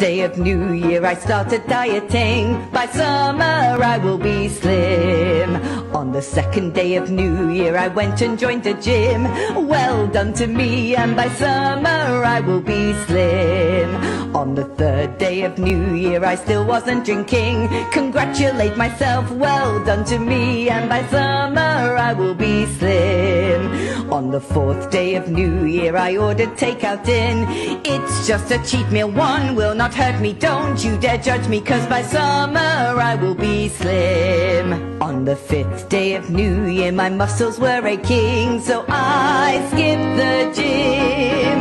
day of New Year I started dieting. By summer I will be slim. On the second day of New Year I went and joined a gym. Well done to me, and by summer I will be slim. On the third day of New Year I still wasn't drinking. Congratulate myself, well done to me, and by summer I will be slim. On the fourth day of New Year I ordered takeout in. It's just a cheap meal, one will not hurt me, don't you dare judge me, cause by summer I will be slim. On the fifth day of New Year my muscles were aching, so I skipped the gym.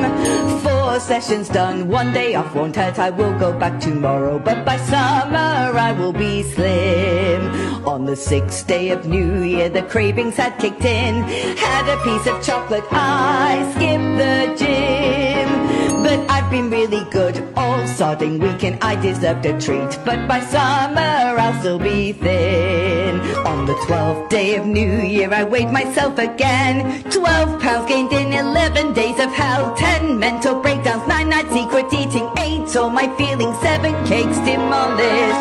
4 sessions done, 1 day off won't hurt, I will go back tomorrow, but by summer I will be slim. On the 6th day of New Year the cravings had kicked in. Had a piece of chocolate, I skipped the gym. But I've been really good all sodding weekend, I deserved a treat, but by summer I'll still be thin. On the 12th day of New Year I weighed myself again. 12 pounds gained in 11 days of hell. 10 mental breakdowns, 9 nights secret eating, 8 all my feelings, 7 cakes demolished,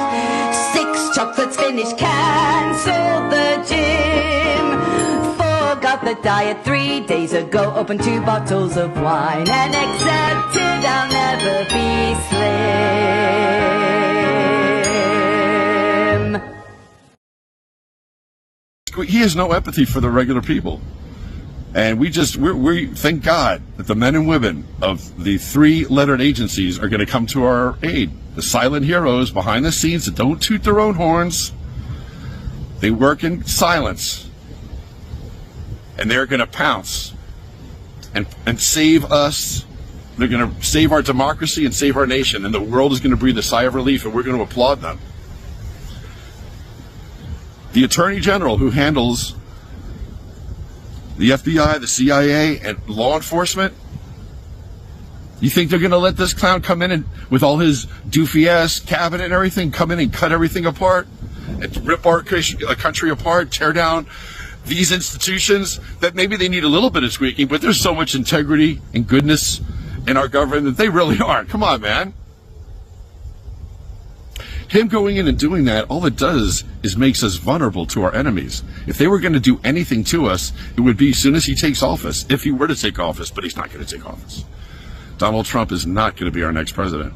6 chocolates finished, cancelled the gym. Got the diet 3 days ago, opened 2 bottles of wine, and accepted I'll never be slim. He has no empathy for the regular people. And we thank God that the men and women of the 3-lettered agencies are going to come to our aid. The silent heroes behind the scenes that don't toot their own horns. They work in silence. And they're going to pounce and save us. They're going to save our democracy and save our nation. And the world is going to breathe a sigh of relief, and we're going to applaud them. The Attorney General, who handles the FBI, the CIA, and law enforcement, you think they're going to let this clown come in and, with all his doofy-ass cabinet and everything, come in and cut everything apart and rip our country apart, tear down these institutions that maybe they need a little bit of tweaking, but there's so much integrity and goodness in our government that they really aren't. Come on, man. Him going in and doing that, all it does is makes us vulnerable to our enemies. If they were going to do anything to us, it would be as soon as he takes office, if he were to take office, but he's not going to take office. Donald Trump is not going to be our next president.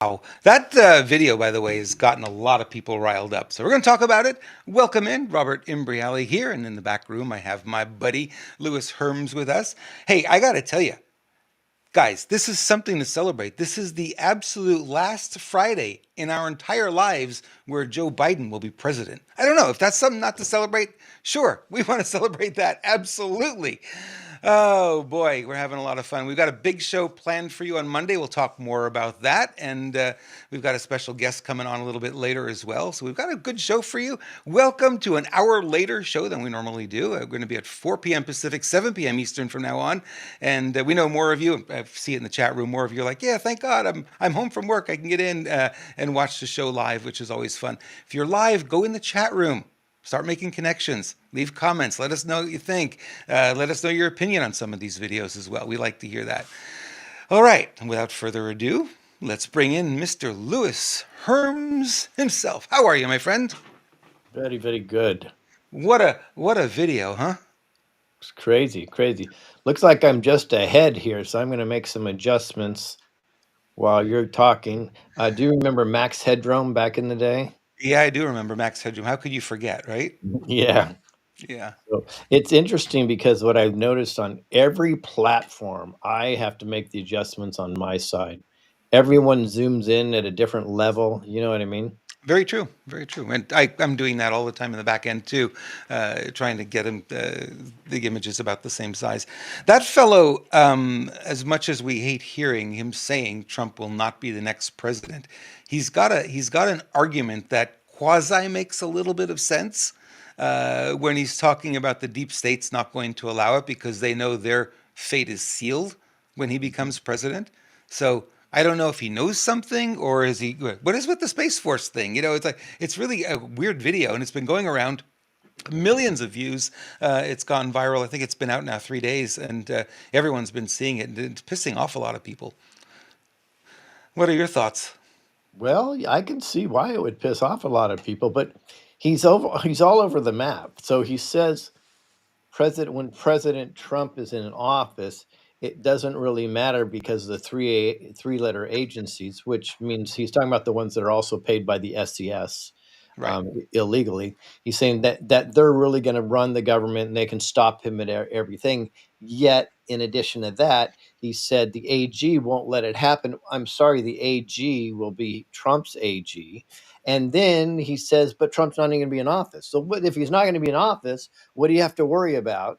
Wow. That video, by the way, has gotten a lot of people riled up. So we're going to talk about it. Welcome in, Robert Imbriale here. And in the back room, I have my buddy, Louis Herms, with us. Hey, I got to tell you, guys, this is something to celebrate. This is the absolute last Friday in our entire lives where Joe Biden will be president. I don't know if that's something not to celebrate. Sure, we want to celebrate that. Absolutely. Oh boy, we're having a lot of fun. We've got a big show planned for you on Monday. We'll talk more about that. And we've got a special guest coming on a little bit later as well. So we've got a good show for you. Welcome to an hour later show than we normally do. We're going to be at 4 p.m. Pacific, 7 p.m. Eastern from now on. And we know more of you. I see it in the chat room. More of you are like, yeah, thank God. I'm home from work. I can get in and watch the show live, which is always fun. If you're live, go in the chat room. Start making connections. Leave comments. Let us know what you think. Let us know your opinion on some of these videos as well. We like to hear that. All right. And without further ado, let's bring in Mr. Louis Herms himself. How are you, my friend? Very, very good. What a video, huh? It's crazy, crazy. Looks like I'm just ahead here, so I'm going to make some adjustments while you're talking. Do you remember Max Headroom back in the day? Yeah, I do remember Max Headroom. How could you forget, right? Yeah. Yeah. So it's interesting because what I've noticed on every platform, I have to make the adjustments on my side. Everyone zooms in at a different level. You know what I mean? Very true. Very true. And I'm doing that all the time in the back end too, trying to get him the images about the same size. That fellow, as much as we hate hearing him saying Trump will not be the next president, he's got an argument that quasi makes a little bit of sense when he's talking about the deep states not going to allow it because they know their fate is sealed when he becomes president. So I don't know if he knows something or is he, what is with the Space Force thing? You know, it's really a weird video and it's been going around, millions of views. It's gone viral. I think it's been out now 3 days and everyone's been seeing it and it's pissing off a lot of people. What are your thoughts? Well, I can see why it would piss off a lot of people, but he's all over the map. So he says when President Trump is in office, it doesn't really matter because the three-letter agencies, which means he's talking about the ones that are also paid by the SES Right. illegally. He's saying that they're really going to run the government and they can stop him at everything. Yet, in addition to that, he said the AG won't let it happen. I'm sorry, the AG will be Trump's AG. And then he says, but Trump's not even going to be in office. So if he's not going to be in office, what do you have to worry about?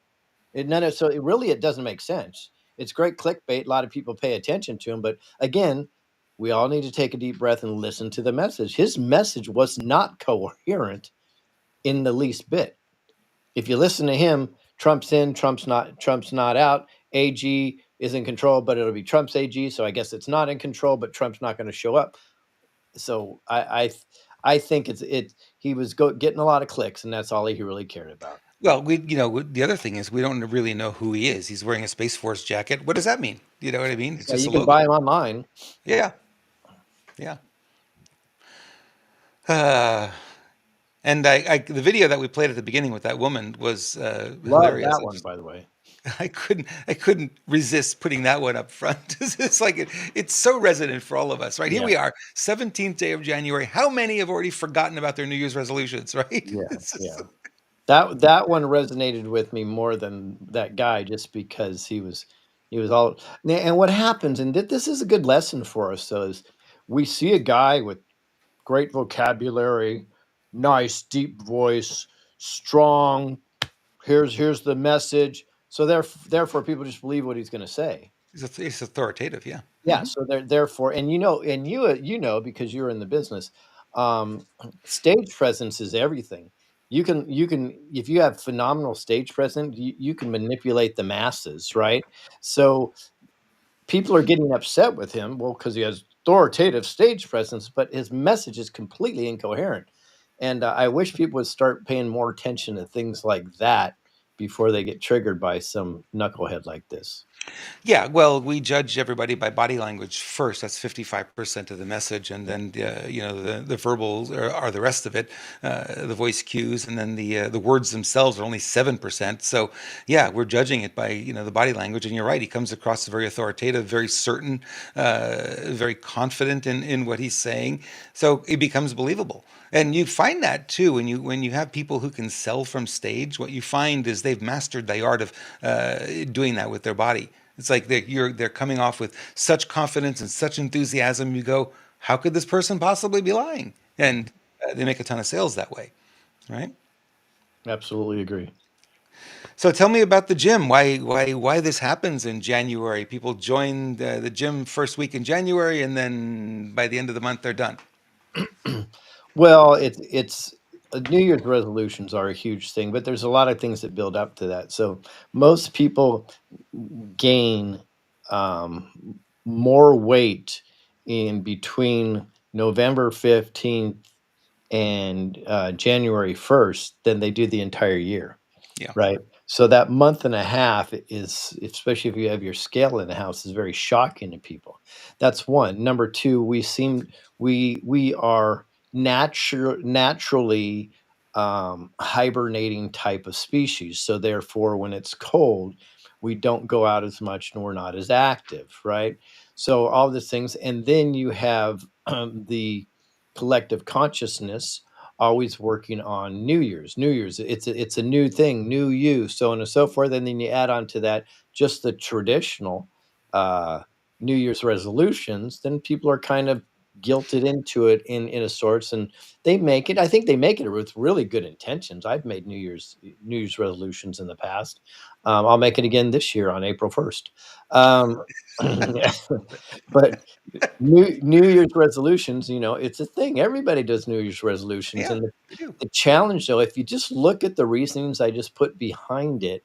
It doesn't make sense. It's great clickbait. A lot of people pay attention to him, but again, we all need to take a deep breath and listen to the message. His message was not coherent in the least bit. If you listen to him, Trump's in, Trump's not out. AG is in control, but it'll be Trump's AG. So I guess it's not in control, but Trump's not going to show up. So I think he was getting a lot of clicks, and that's all he really cared about. Well, the other thing is we don't really know who he is. He's wearing a Space Force jacket. What does that mean? You know what I mean? It's Yeah, just you a can logo. buy him online. Yeah. Yeah. Uh, and the video that we played at the beginning with that woman was Love hilarious. that one, by the way. I couldn't resist putting that one up front. It's like it's so resonant for all of us, right? Here Yeah. we are, 17th day of January. How many have already forgotten about their New Year's resolutions, right? Yeah, It's just- yeah. That one resonated with me more than that guy, just because he was all. And what happens, and this is a good lesson for us, so is we see a guy with great vocabulary, nice deep voice, strong. Here's the message. So therefore, people just believe what he's going to say. it's authoritative, yeah. Yeah. So therefore, and because you're in the business, stage presence is everything. You can if you have phenomenal stage presence, you can manipulate the masses, right? So people are getting upset with him, well, because he has authoritative stage presence, but his message is completely incoherent. And I wish people would start paying more attention to things like that before they get triggered by some knucklehead like this. Yeah, well, we judge everybody by body language first. That's 55% of the message, and then the verbals are the rest of it, the voice cues, and then the words themselves are only 7%. So yeah, we're judging it by the body language. And you're right, he comes across very authoritative, very certain, very confident in what he's saying. So it becomes believable. And you find that too when you have people who can sell from stage. What you find is they've mastered the art of doing that with their body. It's like they're coming off with such confidence and such enthusiasm. You go, how could this person possibly be lying? And they make a ton of sales that way, right? Absolutely agree. So tell me about the gym. Why this happens in January? People join the gym first week in January, and then by the end of the month they're done. Well, it's New Year's resolutions are a huge thing, but there's a lot of things that build up to that. So most people gain more weight in between November 15th and January 1st than they do the entire year. Yeah. Right. So that month and a half is, especially if you have your scale in the house, is very shocking to people. That's one. Number two, we are naturally hibernating type of species. So therefore, when it's cold, we don't go out as much and we're not as active, right? So all these things, and then you have the collective consciousness always working on New Year's. New Year's, it's a new thing, new you, so on and so forth. And then you add on to that just the traditional uh, New Year's resolutions. Then people are kind of guilted into it in a sorts, and they make it. I think they make it with really good intentions. I've made New Year's resolutions in the past. I'll make it again this year on April 1st. But New Year's resolutions, it's a thing. Everybody does New Year's resolutions, Yeah, and they do. the challenge, though, if you just look at the reasonings I just put behind it,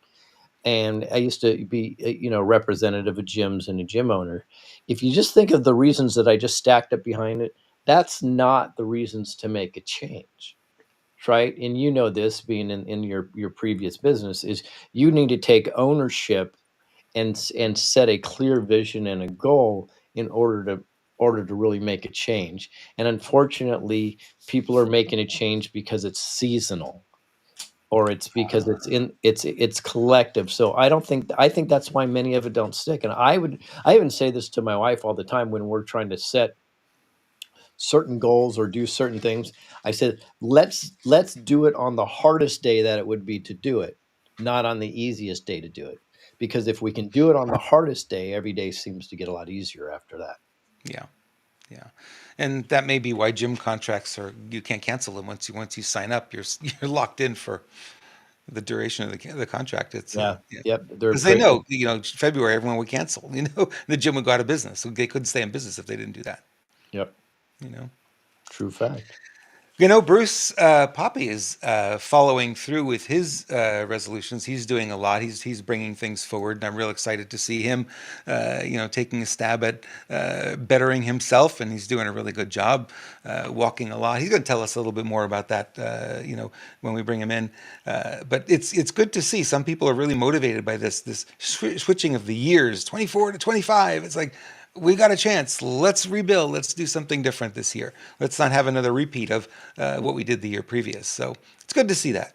and I used to be, representative of gyms and a gym owner. If you just think of the reasons that I just stacked up behind it, that's not the reasons to make a change, right? And this, being in your previous business, is you need to take ownership and set a clear vision and a goal in order to order to really make a change. And unfortunately, people are making a change because it's seasonal, or it's because it's collective. So I think that's why many of it don't stick. And I even say this to my wife all the time when we're trying to set certain goals or do certain things. I said, let's do it on the hardest day that it would be to do it, not on the easiest day to do it. Because if we can do it on the hardest day, every day seems to get a lot easier after that. Yeah. Yeah. And that may be why gym contracts you can't cancel them once you sign up. You're locked in for the duration of the contract. It's Yeah. yeah. Yep. Because they know, February everyone would cancel. The gym would go out of business. So they couldn't stay in business if they didn't do that. Yep. You know. True fact. Bruce Poppy is following through with his resolutions. He's doing a lot. He's bringing things forward, and I'm real excited to see him, taking a stab at bettering himself, and he's doing a really good job, walking a lot. He's going to tell us a little bit more about that, when we bring him in. But it's good to see some people are really motivated by this switching of the years, 24 to 25. It's like, we got a chance. Let's rebuild. Let's do something different this year. Let's not have another repeat of what we did the year previous. So it's good to see that.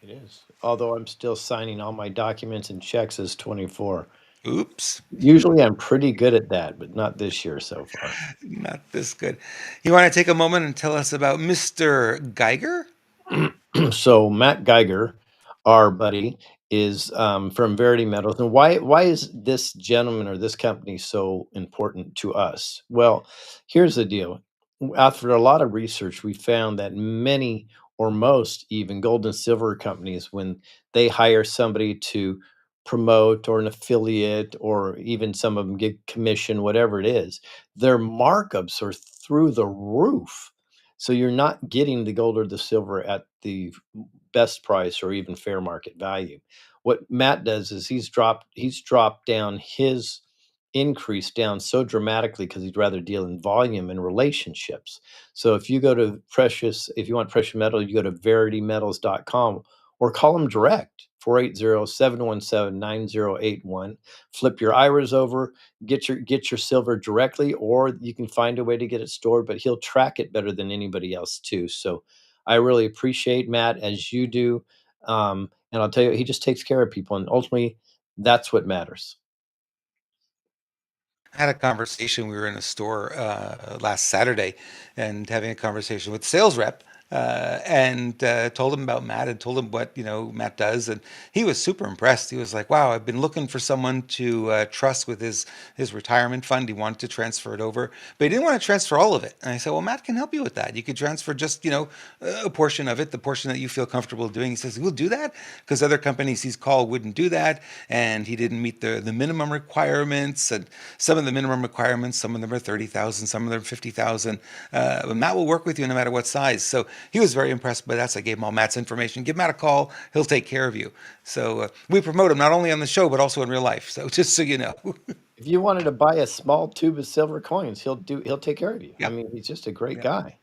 It is. Although I'm still signing all my documents and checks as 24. Oops. Usually I'm pretty good at that, but not this year so far. Not this good. You want to take a moment and tell us about Mr. Geiger? So Matt Geiger, our buddy, is from Verity Metals. And why is this gentleman or this company so important to us? Well, here's the deal. After a lot of research, we found that many or most even gold and silver companies, when they hire somebody to promote or an affiliate, or even some of them get commission, whatever it is, their markups are through the roof. So you're not getting the gold or the silver at the best price or even fair market value. What Matt does is he's dropped down his increase down so dramatically because he'd rather deal in volume and relationships. So if you if you want precious metal, you go to veritymetals.com or call them direct, 480-717-9081. Flip your IRAs over, get your silver directly, or you can find a way to get it stored, but he'll track it better than anybody else too. So I really appreciate Matt, as you do. And I'll tell you, he just takes care of people, and ultimately that's what matters. I had a conversation. We were in a store last Saturday and having a conversation with the sales rep, and told him about Matt and told him what Matt does, and he was super impressed. He was like, "Wow, I've been looking for someone to trust with his retirement fund. He wanted to transfer it over, but he didn't want to transfer all of it." And I said, "Well, Matt can help you with that. You could transfer just a portion of it, the portion that you feel comfortable doing." He says, "We'll do that," because other companies he's called wouldn't do that, and he didn't meet the minimum requirements. And some of the minimum requirements, some of them are 30,000, some of them are 50,000. But Matt will work with you no matter what size. So he was very impressed by that. So I gave him all Matt's information. Give Matt a call. He'll take care of you. So we promote him not only on the show, but also in real life. So just so you know. If you wanted to buy a small tube of silver coins, he'll take care of you. Yep. I mean, he's just a great Yep. guy.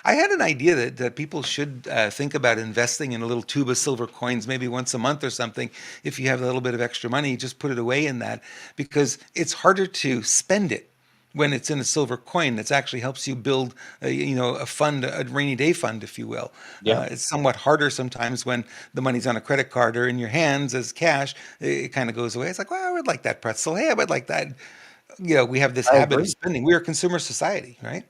I had an idea that people should think about investing in a little tube of silver coins, maybe once a month or something. If you have a little bit of extra money, just put it away in that, because it's harder to spend it when it's in a silver coin. It actually helps you build a fund, a rainy day fund, if you will. Yeah. It's somewhat harder sometimes when the money's on a credit card or in your hands as cash. It kind of goes away. It's like, well, I would like that pretzel. Hey, I would like that. We have this I habit of agree. spending. We're a consumer society, right?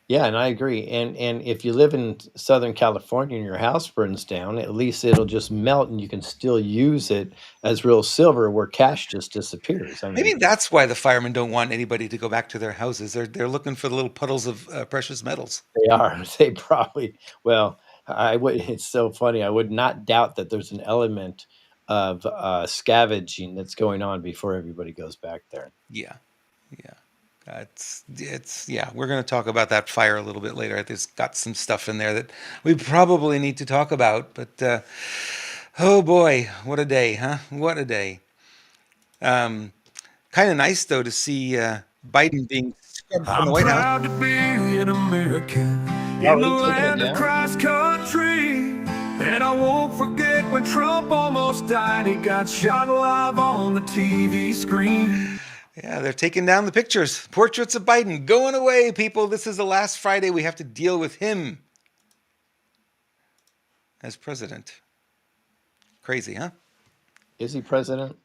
Yeah, and I agree. And if you live in Southern California and your house burns down, at least it'll just melt and you can still use it as real silver, where cash just disappears. I Maybe mean, that's why the firemen don't want anybody to go back to their houses. They're looking for the little puddles of precious metals. they are. They probably, well, I would, it's so funny. I would not doubt that there's an element of scavenging that's going on before everybody goes back there. Yeah, yeah. We're going to talk about that fire a little bit later. There's got some stuff in there that we probably need to talk about. But oh boy, what a day, huh? What a day. Kind of nice though to see Biden being scrubbed from the I'm White House. proud to be an American Oh, in the he's taking it land of down? Christ country. And I won't forget when Trump almost died. He got shot alive on the TV screen. Yeah, they're taking down the pictures. Portraits of Biden going away, people. This is the last Friday we have to deal with him as president. Crazy, huh? Is he president?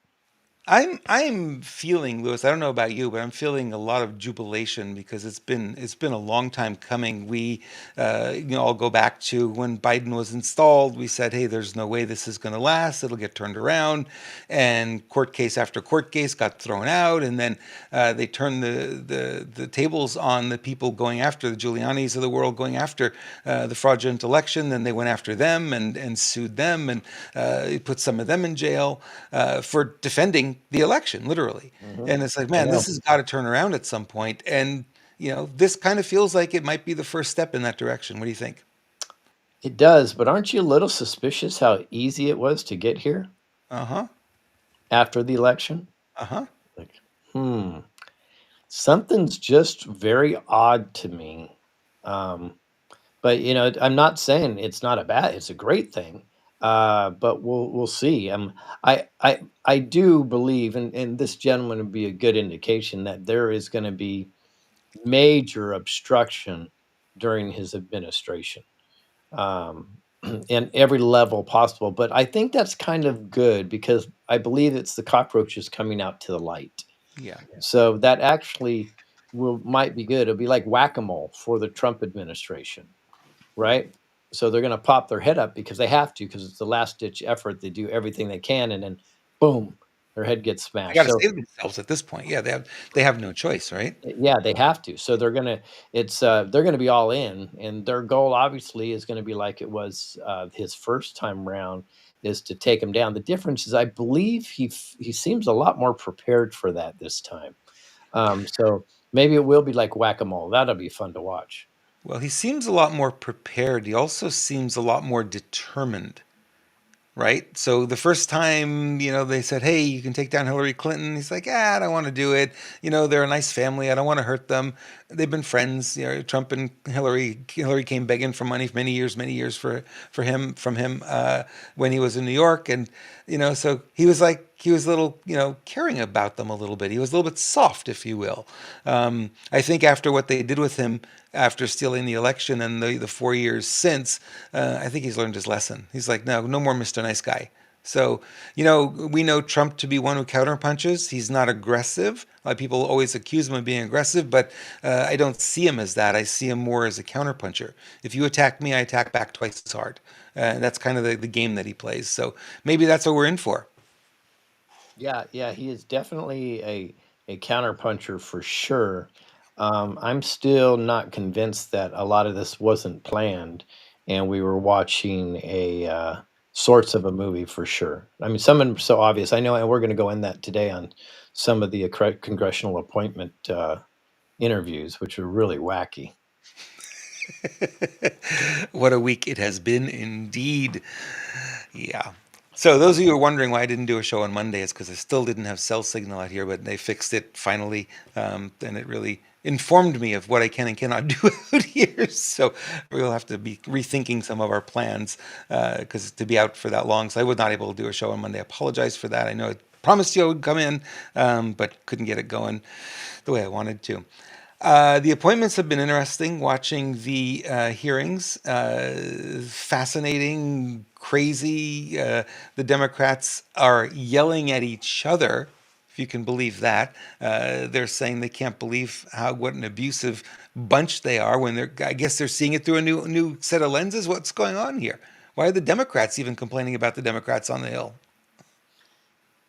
I'm feeling, Lewis. I don't know about you, but I'm feeling a lot of jubilation because it's been a long time coming. We all go back to when Biden was installed. We said, hey, there's no way this is going to last. It'll get turned around, and court case after court case got thrown out, and then they turned the tables on the people going after the Giulianis of the world, going after the fraudulent election. Then they went after them and sued them and put some of them in jail for defending the election, literally. And it's like, I man, know. this has got to turn around at some point. And this kind of feels like it might be the first step in that direction. What do you think? It does, but aren't you a little suspicious how easy it was to get here Uh huh. after the election? Uh huh. Like, something's just very odd to me. But I'm not saying it's not it's a great thing. But we'll see. I do believe, and this gentleman would be a good indication that there is going to be major obstruction during his administration, in every level possible. But I think that's kind of good because I believe it's the cockroaches coming out to the light. Yeah. So that actually might be good. It'll be like whack-a-mole for the Trump administration, right? So they're going to pop their head up because they have to, because it's the last ditch effort. They do everything they can, and then boom, their head gets They smashed. got to So save themselves at this point. Yeah, they have no choice, right? yeah, they have to. So they're gonna be all in, and their goal obviously is going to be like it was his first time round, is to take him down. The difference is, I believe he seems a lot more prepared for that this time. So maybe it will be like whack-a-mole. That'll be fun to watch. Well, he seems a lot more prepared. He also seems a lot more determined. Right? So the first time, they said, "Hey, you can take down Hillary Clinton." He's like, "Ah, I don't want to do it. They're a nice family. I don't want to hurt them. They've been friends. Trump and Hillary. Hillary came begging for money for many years for him from him when he was in New York, and so he was like." He was a little, caring about them a little bit. He was a little bit soft, if you will. I think after what they did with him after stealing the election and the 4 years since, I think he's learned his lesson. He's like, no more Mr. Nice Guy. So, we know Trump to be one who counterpunches. He's not aggressive. A lot of people always accuse him of being aggressive, but I don't see him as that. I see him more as a counterpuncher. If you attack me, I attack back twice as hard. That's kind of the game that he plays. So maybe that's what we're in for. Yeah, he is definitely a counterpuncher for sure. I'm still not convinced that a lot of this wasn't planned, and we were watching a sorts of a movie for sure. I mean, some of them are so obvious. I know, and we're going to go in that today on some of the congressional appointment interviews, which are really wacky. What a week it has been indeed. Yeah. So those of you who are wondering why I didn't do a show on Monday, is because I still didn't have cell signal out here, but they fixed it finally, and it really informed me of what I can and cannot do out here. So we'll have to be rethinking some of our plans because to be out for that long, so I was not able to do a show on Monday. I apologize for that. I know I promised you I would come in, but couldn't get it going the way I wanted to. The appointments have been interesting. Watching the hearings, fascinating, crazy. The Democrats are yelling at each other, if you can believe that. They're saying they can't believe what an abusive bunch they are when I guess they're seeing it through a new set of lenses. What's going on here? Why are the Democrats even complaining about the Democrats on the Hill?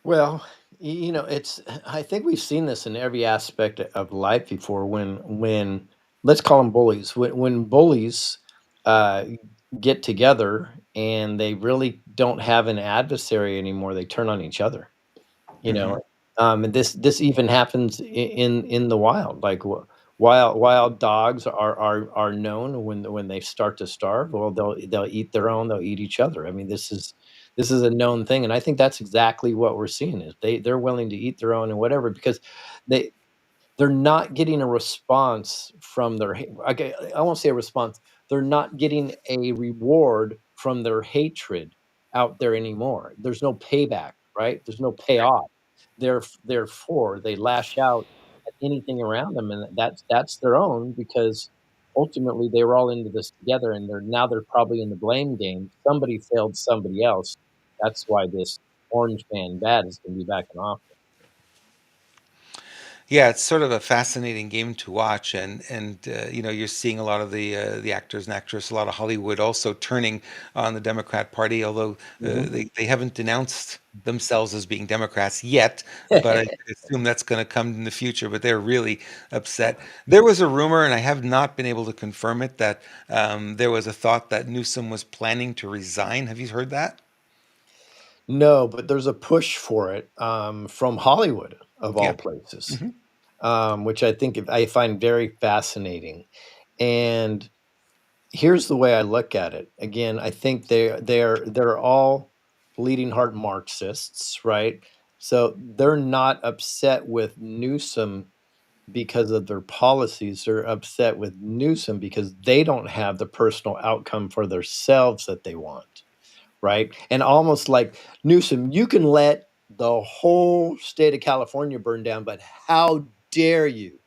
Well, it's. I think we've seen this in every aspect of life before. When let's call them bullies. When bullies uh, get together and they really don't have an adversary anymore, they turn on each other. You Hmm. know, and this even happens in the wild. Like wild dogs are known when they start to starve. Well, they'll eat their own. They'll eat each other. I mean, this is a known thing, and I think that's exactly what we're seeing. Is they're willing to eat their own and whatever because they they're not getting a response from their. Okay, I won't say a response. They're not getting a reward from their hatred out there anymore. There's no payback, right? There's no payoff. Therefore, they lash out at anything around them, and that's their own, because ultimately they were all into this together, and they're probably in the blame game. Somebody failed somebody else. That's why this orange man bad is going to be back in office. Yeah, it's sort of a fascinating game to watch, and you're seeing a lot of the actors and actresses, a lot of Hollywood also turning on the Democrat Party, although they haven't denounced themselves as being Democrats yet, but I assume that's going to come in the future. But they're really upset. There was a rumor, and I have not been able to confirm it, that there was a thought that Newsom was planning to resign. Have you heard that? No, but there's a push for it from Hollywood, of all Yeah. places, Hmm. which I find very fascinating. And here's the way I look at it. Again, I think they're all bleeding heart Marxists, right? So they're not upset with Newsom because of their policies. They're upset with Newsom because they don't have the personal outcome for themselves that they want, right? And almost like, Newsom, you can let the whole state of California burn down, but how dare you?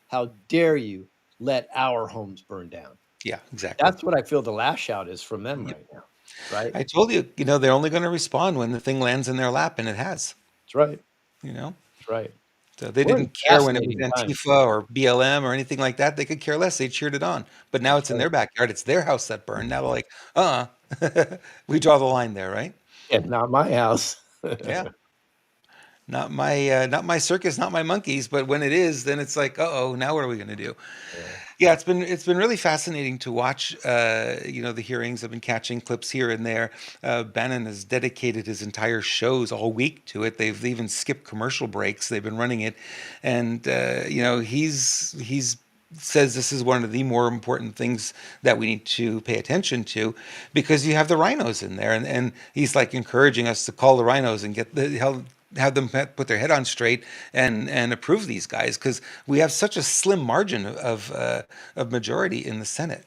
How dare you let our homes burn down? Yeah, exactly. That's what I feel the lash out is from them Yep. right now, right? I told you, they're only going to respond when the thing lands in their lap, and it has, That's right. you know. That's right. So they We're in didn't care when it was fascinating times. Antifa or BLM or anything like that. They could care less. They cheered it on. But now That's it's in right. their backyard. It's their house that burned. Now they're like, we draw the line there, right? Yeah, not my house. Yeah. Not my circus, not my monkeys. But when it is, then it's like, uh-oh, now what are we going to do? Yeah. Yeah, it's been really fascinating to watch. The hearings. I've been catching clips here and there. Bannon has dedicated his entire shows all week to it. They've even skipped commercial breaks. They've been running it, and he's says this is one of the more important things that we need to pay attention to, because you have the rhinos in there, and he's like encouraging us to call the rhinos and get the hell, have them put their head on straight and approve these guys, because we have such a slim margin of majority in the Senate,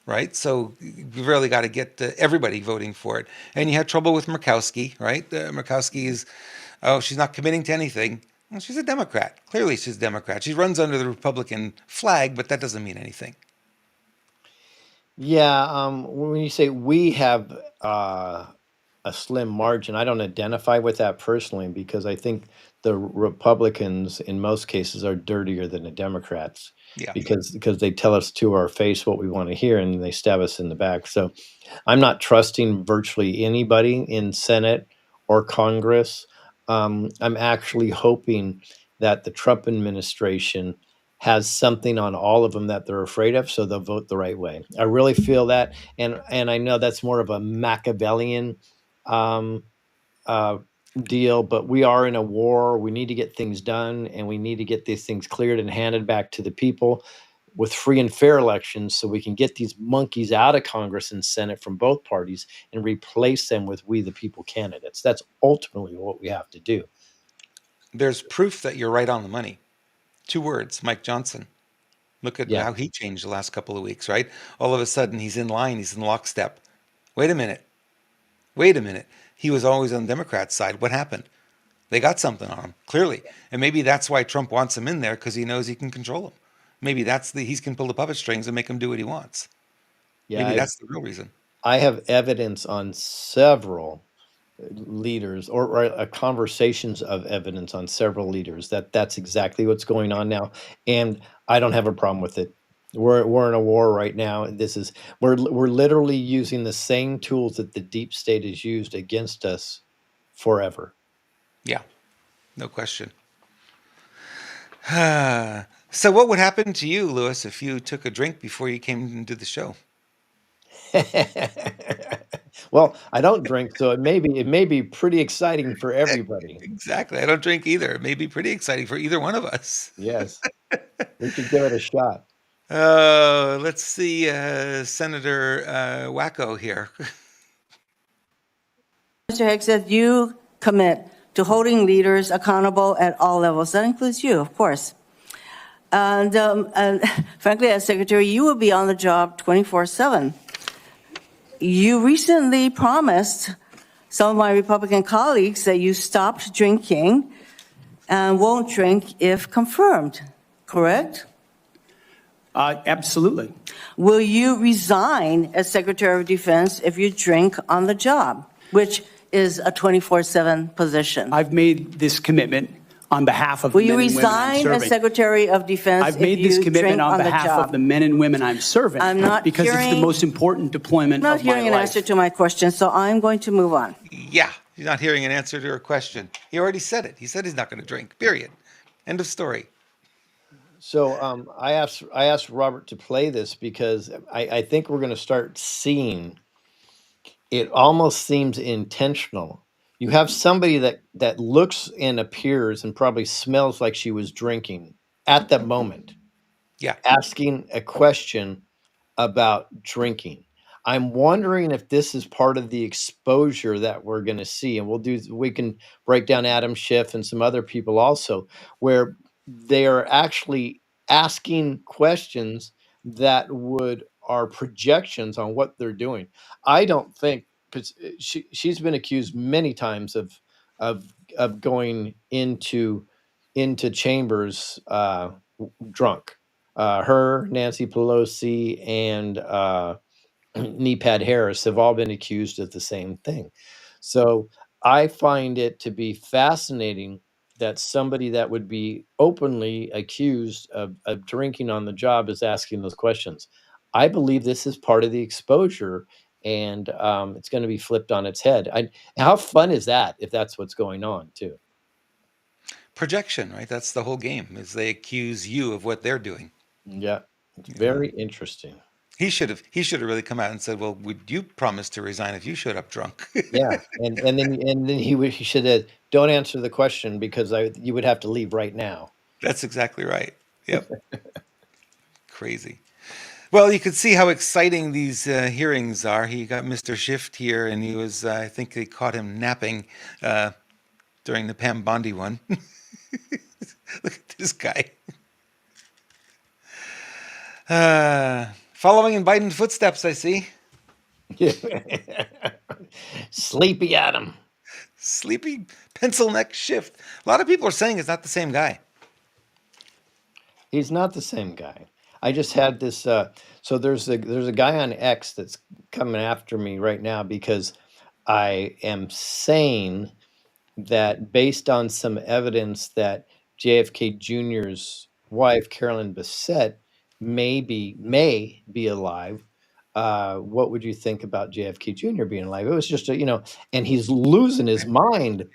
right? So you've really got to get everybody voting for it. And you had trouble with Murkowski, right? Murkowski is, oh, she's not committing to anything. Well, she's a Democrat. Clearly, she's a Democrat. She runs under the Republican flag, but that doesn't mean anything. Yeah, when you say we have a slim margin, I don't identify with that personally, because I think the Republicans in most cases are dirtier than the Democrats, Yeah. because they tell us to our face what we want to hear, and they stab us in the back. So I'm not trusting virtually anybody in Senate or Congress. I'm actually hoping that the Trump administration has something on all of them that they're afraid of, so they'll vote the right way. I really feel that, and I know that's more of a Machiavellian um, uh, deal, but we are in a war. We need to get things done, and we need to get these things cleared and handed back to the people with free and fair elections, so we can get these monkeys out of Congress and Senate from both parties and replace them with we the people candidates. That's ultimately what we have to do. There's proof that you're right on the money. 2 words, Mike Johnson. Look at Yeah. how he changed the last couple of weeks, right? All of a sudden, he's in line, he's in lockstep. Wait a minute. Wait a minute. He was always on the Democrats' side. What happened? They got something on him, clearly. And maybe that's why Trump wants him in there, because he knows he can control him. Maybe he can pull the puppet strings and make him do what he wants. Yeah, Maybe that's the real reason. I have evidence on several leaders, or conversations of evidence on several leaders, that's exactly what's going on now, and I don't have a problem with it. We're in a war right now, and we're literally using the same tools that the deep state has used against us forever. Yeah, no question. So what would happen to you, Lewis, if you took a drink before you came into the show? Well, I don't drink, so it may be pretty exciting for everybody. Exactly. I don't drink either. It may be pretty exciting for either one of us. Yes, we should give it a shot. Let's see, Senator Wacko here. Mr. Hicks said you commit to holding leaders accountable at all levels. That includes you, of course. And frankly, as secretary, you will be on the job 24/7. You recently promised some of my Republican colleagues that you stopped drinking and won't drink if confirmed, correct? Absolutely. Will you resign as Secretary of Defense if you drink on the job, which is a 24/7 position? I've made this commitment on behalf of Will the you men and women I'm resign as serving. Secretary of Defense I've if made this you commitment drink on on the behalf of job? the men and women I'm serving. I'm not because it's the hearing- most important deployment I'm not of my hearing an life. answer to my question, so I'm going to move on. Yeah, you're not hearing an answer to her question. He already said it. He said he's not going to drink, period. End of story. So I asked Robert to play this because I think we're going to start seeing it almost seems intentional. You have somebody that looks and appears and probably smells like she was drinking at that moment, Yeah. asking a question about drinking. I'm wondering if this is part of the exposure that we're going to see, and we can break down Adam Schiff and some other people also, where they are actually asking questions that are projections on what they're doing. I don't think, because she's been accused many times of going into chambers drunk. Her, Nancy Pelosi, and Nepad Harris have all been accused of the same thing. So I find it to be fascinating that somebody that would be openly accused of drinking on the job is asking those questions. I believe this is part of the exposure, and it's going to be flipped on its head. How fun is that if that's what's going on too? Projection, right? That's the whole game, is they accuse you of what they're doing. Yeah, it's very interesting. He should have really come out and said, "Well, would you promise to resign if you showed up drunk?" Yeah, and then he should have, don't answer the question because you would have to leave right now. That's exactly right. Yep. Crazy. Well, you could see how exciting these hearings are. He got Mr. Schiff here, and he was, I think they caught him napping during the Pam Bondi one. Look at this guy. Following in Biden's footsteps, I see. Sleepy Adam. Sleepy pencil neck Schiff. A lot of people are saying it's not the same guy. He's not the same guy. I just had this. So there's a guy on X that's coming after me right now because I am saying that based on some evidence that JFK Jr.'s wife, Carolyn Bessette, may be alive. What would you think about JFK Jr. being alive? It was just and he's losing his mind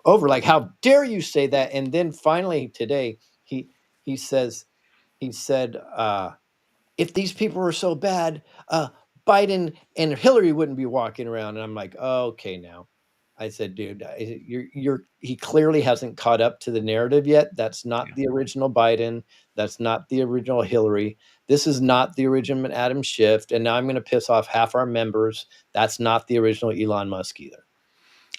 over like, how dare you say that? And then finally today he said, if these people were so bad, Biden and Hillary wouldn't be walking around. And I'm like, oh, okay, now. I said, dude, he clearly hasn't caught up to the narrative yet. That's not the original Biden. That's not the original Hillary. This is not the original Adam Schiff. And now I'm going to piss off half our members. That's not the original Elon Musk either.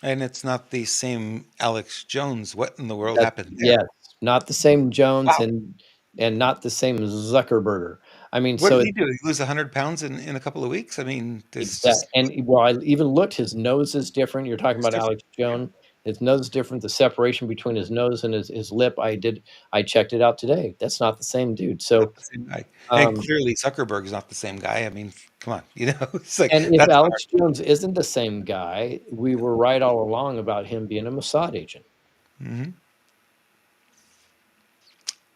And it's not the same Alex Jones. What in the world happened there? Yes, not the same Jones Wow. and not the same Zuckerberger. I mean, What did he do? He lose 100 pounds in a couple of weeks? I mean, there's just... And well, I even looked, his nose is different. You're talking about Alex Jones. His nose is different. The separation between his nose and his lip, I checked it out today. That's not the same dude. So not the same guy. And clearly Zuckerberg is not the same guy. I mean, come on, it's like, and if Alex Jones isn't the same guy, we were right all along about him being a Mossad agent. Mm-hmm.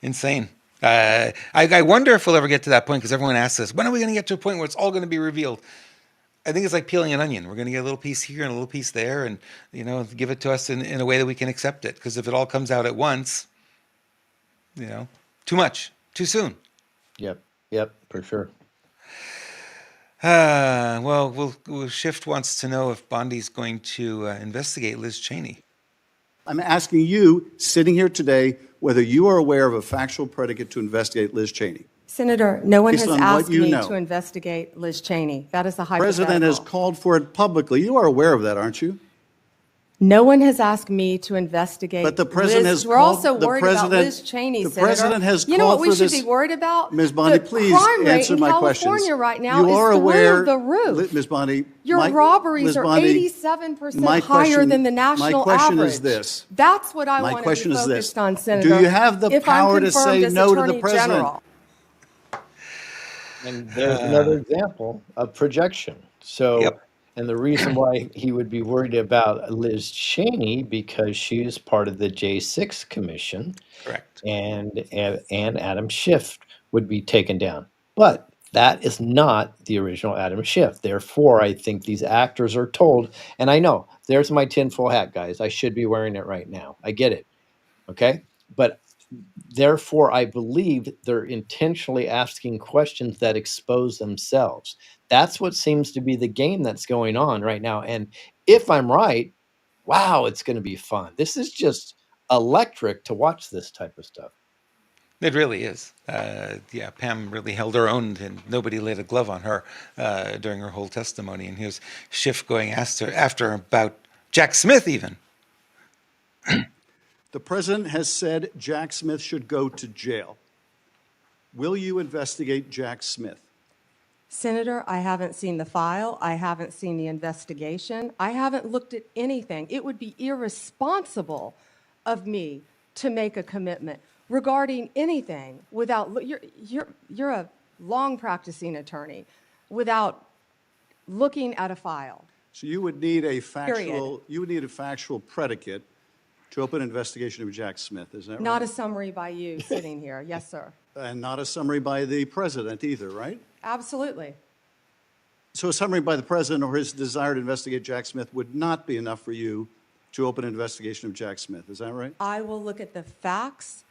Insane. I wonder if we'll ever get to that point, because everyone asks us, when are we going to get to a point where it's all going to be revealed? I think it's like peeling an onion. We're going to get a little piece here and a little piece there, and give it to us in a way that we can accept it. Because if it all comes out at once, too much, too soon. Yep, for sure. Well, Schiff wants to know if Bondi's going to investigate Liz Cheney. I'm asking you, sitting here today, whether you are aware of a factual predicate to investigate Liz Cheney. Senator, no one Based has on asked what you me know. to investigate Liz Cheney. That is a The hypothetical. president has called for it publicly. You are aware of that, aren't you? No one has asked me to investigate. But the president Liz. has We're called- also the worried about president- Liz Cheney, the Senator. president has You know what called we for should this- be worried about? Ms. Bondi, The please crime rate answer in my California questions. right now You is are through aware, the roof. Ms. Bondi, Your robberies Ms. are Bondi, 87% my higher question- than the national my question average. is this. That's what I My want to question be is this. focused on, Senator. Do you have the if I'm power to confirmed say as no to the Attorney president? General. And there's another example of projection. So, Yep. and the reason why he would be worried about Liz Cheney, because she is part of the J6 Commission, Correct. and Adam Schiff would be taken down. But that is not the original Adam Schiff. Therefore, I think these actors are told, and I know, there's my tinfoil hat, guys. I should be wearing it right now. I get it. Okay? But therefore, I believe they're intentionally asking questions that expose themselves. That's what seems to be the game that's going on right now. And if I'm right, wow, it's going to be fun. This is just electric to watch this type of stuff. It really is. Yeah, Pam really held her own, and nobody laid a glove on her during her whole testimony. And here's Schiff going after her about Jack Smith even. The president has said Jack Smith should go to jail. Will you investigate Jack Smith? Senator, I haven't seen the file. I haven't seen the investigation. I haven't looked at anything. It would be irresponsible of me to make a commitment regarding anything without, you're a long practicing attorney, without looking at a file. So you would need a Period. factual predicate to open an investigation of Jack Smith, is that right? Not a summary by you sitting here. Yes, sir. And not a summary by the president either, right? Absolutely. So a summary by the president or his desire to investigate Jack Smith would not be enough for you to open an investigation of Jack Smith, is that right? I will look at the facts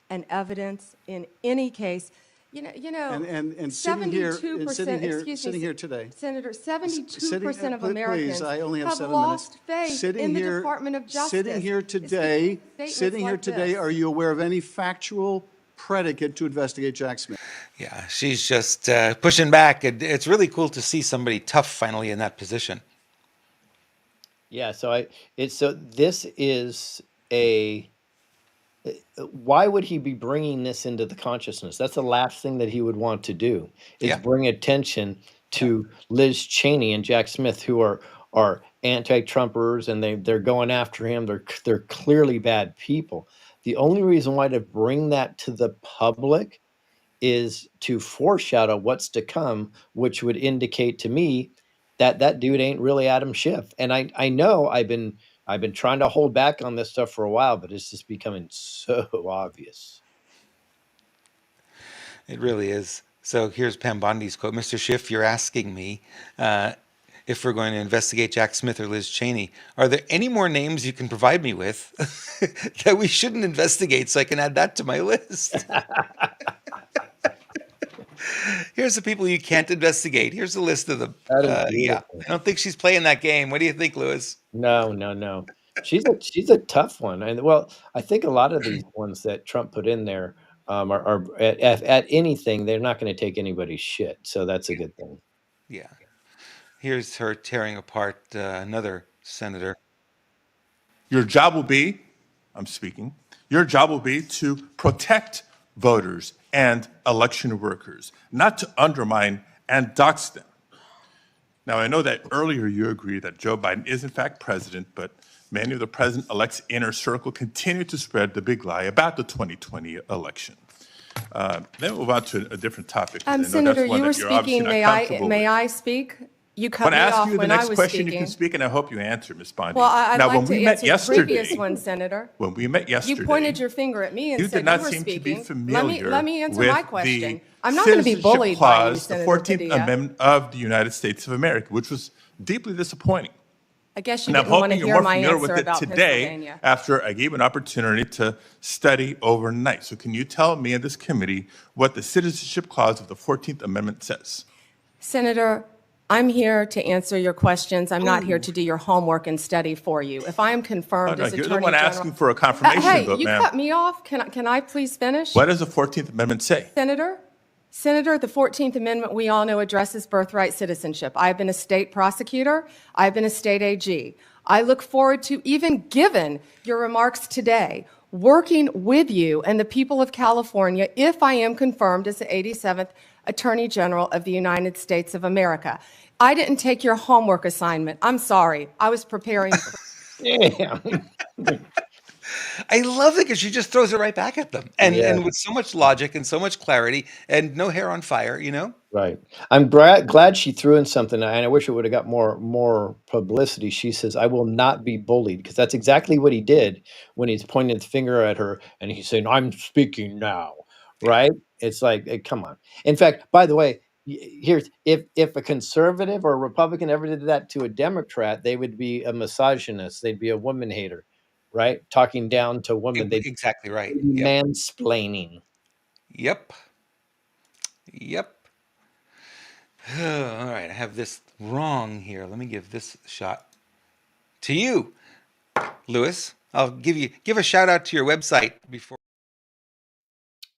and evidence in any case. You know, And sitting here, 72%, sitting here today. Senator, 72% of Please, Americans I only have 7 lost minutes. faith in the Department of Justice. Sitting here today, are you aware of any factual predicate to investigate Jack Smith? Yeah, she's just pushing back. It's really cool to see somebody tough finally in that position. Yeah, so this is a. Why would he be bringing this into the consciousness? That's the last thing that he would want to do, is bring attention to Liz Cheney and Jack Smith, who are anti-Trumpers, and they're going after him. They're clearly bad people. The only reason why to bring that to the public is to foreshadow what's to come, which would indicate to me that that dude ain't really Adam Schiff. And I know I've been trying to hold back on this stuff for a while, but it's just becoming so obvious. It really is. So here's Pam Bondi's quote. Mr. Schiff, you're asking me if we're going to investigate Jack Smith or Liz Cheney. Are there any more names you can provide me with that we shouldn't investigate so I can add that to my list? Here's the people you can't investigate. Here's the list of them. Yeah, I don't think she's playing that game. What do you think, Louis? No. She's a tough one. And well, I think a lot of these ones that Trump put in there are at anything, they're not going to take anybody's shit. So that's a good thing. Yeah. Here's her tearing apart another senator. Your job will be, I'm speaking, your job will be to protect voters and election workers, not to undermine and dox them. Now, I know that earlier you agreed that Joe Biden is in fact president, but many of the president-elect's inner circle continue to spread the big lie about the 2020 election. Then we'll move on to a different topic. Senator, you were speaking. May I speak? You cut me off when I was speaking. When I ask you the next question, you can speak, and I hope you answer, Ms. Bondi. Well, I'd now, like when to we met answer the yesterday, previous one, Senator. When we met yesterday, You pointed your finger at me and you said did not you were seem speaking. to be familiar Let me answer with my question. the I'm not going to be citizenship bullied by you, clause, the Senator 14th Padilla. Amendment of the United States of America, which was deeply disappointing. I guess you And I'm didn't want to hoping hear you're more my familiar answer with it about today Pennsylvania. after I gave an opportunity to study overnight. So can you tell me and this committee what the citizenship clause of the 14th Amendment says? Senator, I'm here to answer your questions. I'm not here to do your homework and study for you. If I am confirmed as Attorney You're the one General, asking for a confirmation hey, vote, you ma'am. cut me off. Can I please finish? What does the 14th Amendment say? Senator, the 14th Amendment, we all know, addresses birthright citizenship. I've been a state prosecutor. I've been a state AG. I look forward to, even given your remarks today, working with you and the people of California if I am confirmed as the 87th Attorney General of the United States of America. I didn't take your homework assignment. I'm sorry. I was preparing for Yeah. I love it because she just throws it right back at them, and Yeah. with so much logic and so much clarity and no hair on fire. Right. I'm glad she threw in something, and I wish it would have got more publicity. She says, "I will not be bullied," because that's exactly what he did when he's pointing the finger at her and he's saying, "I'm speaking now." Yeah. Right? It's like, come on. In fact, by the way, here's if a conservative or a Republican ever did that to a Democrat, they would be a misogynist. They'd be a woman hater, right? Talking down to women. They'd Exactly right. be Yep. mansplaining. Yep. Yep. All right, I have this wrong here. Let me give this shot to you, Lewis. I'll give a shout out to your website before.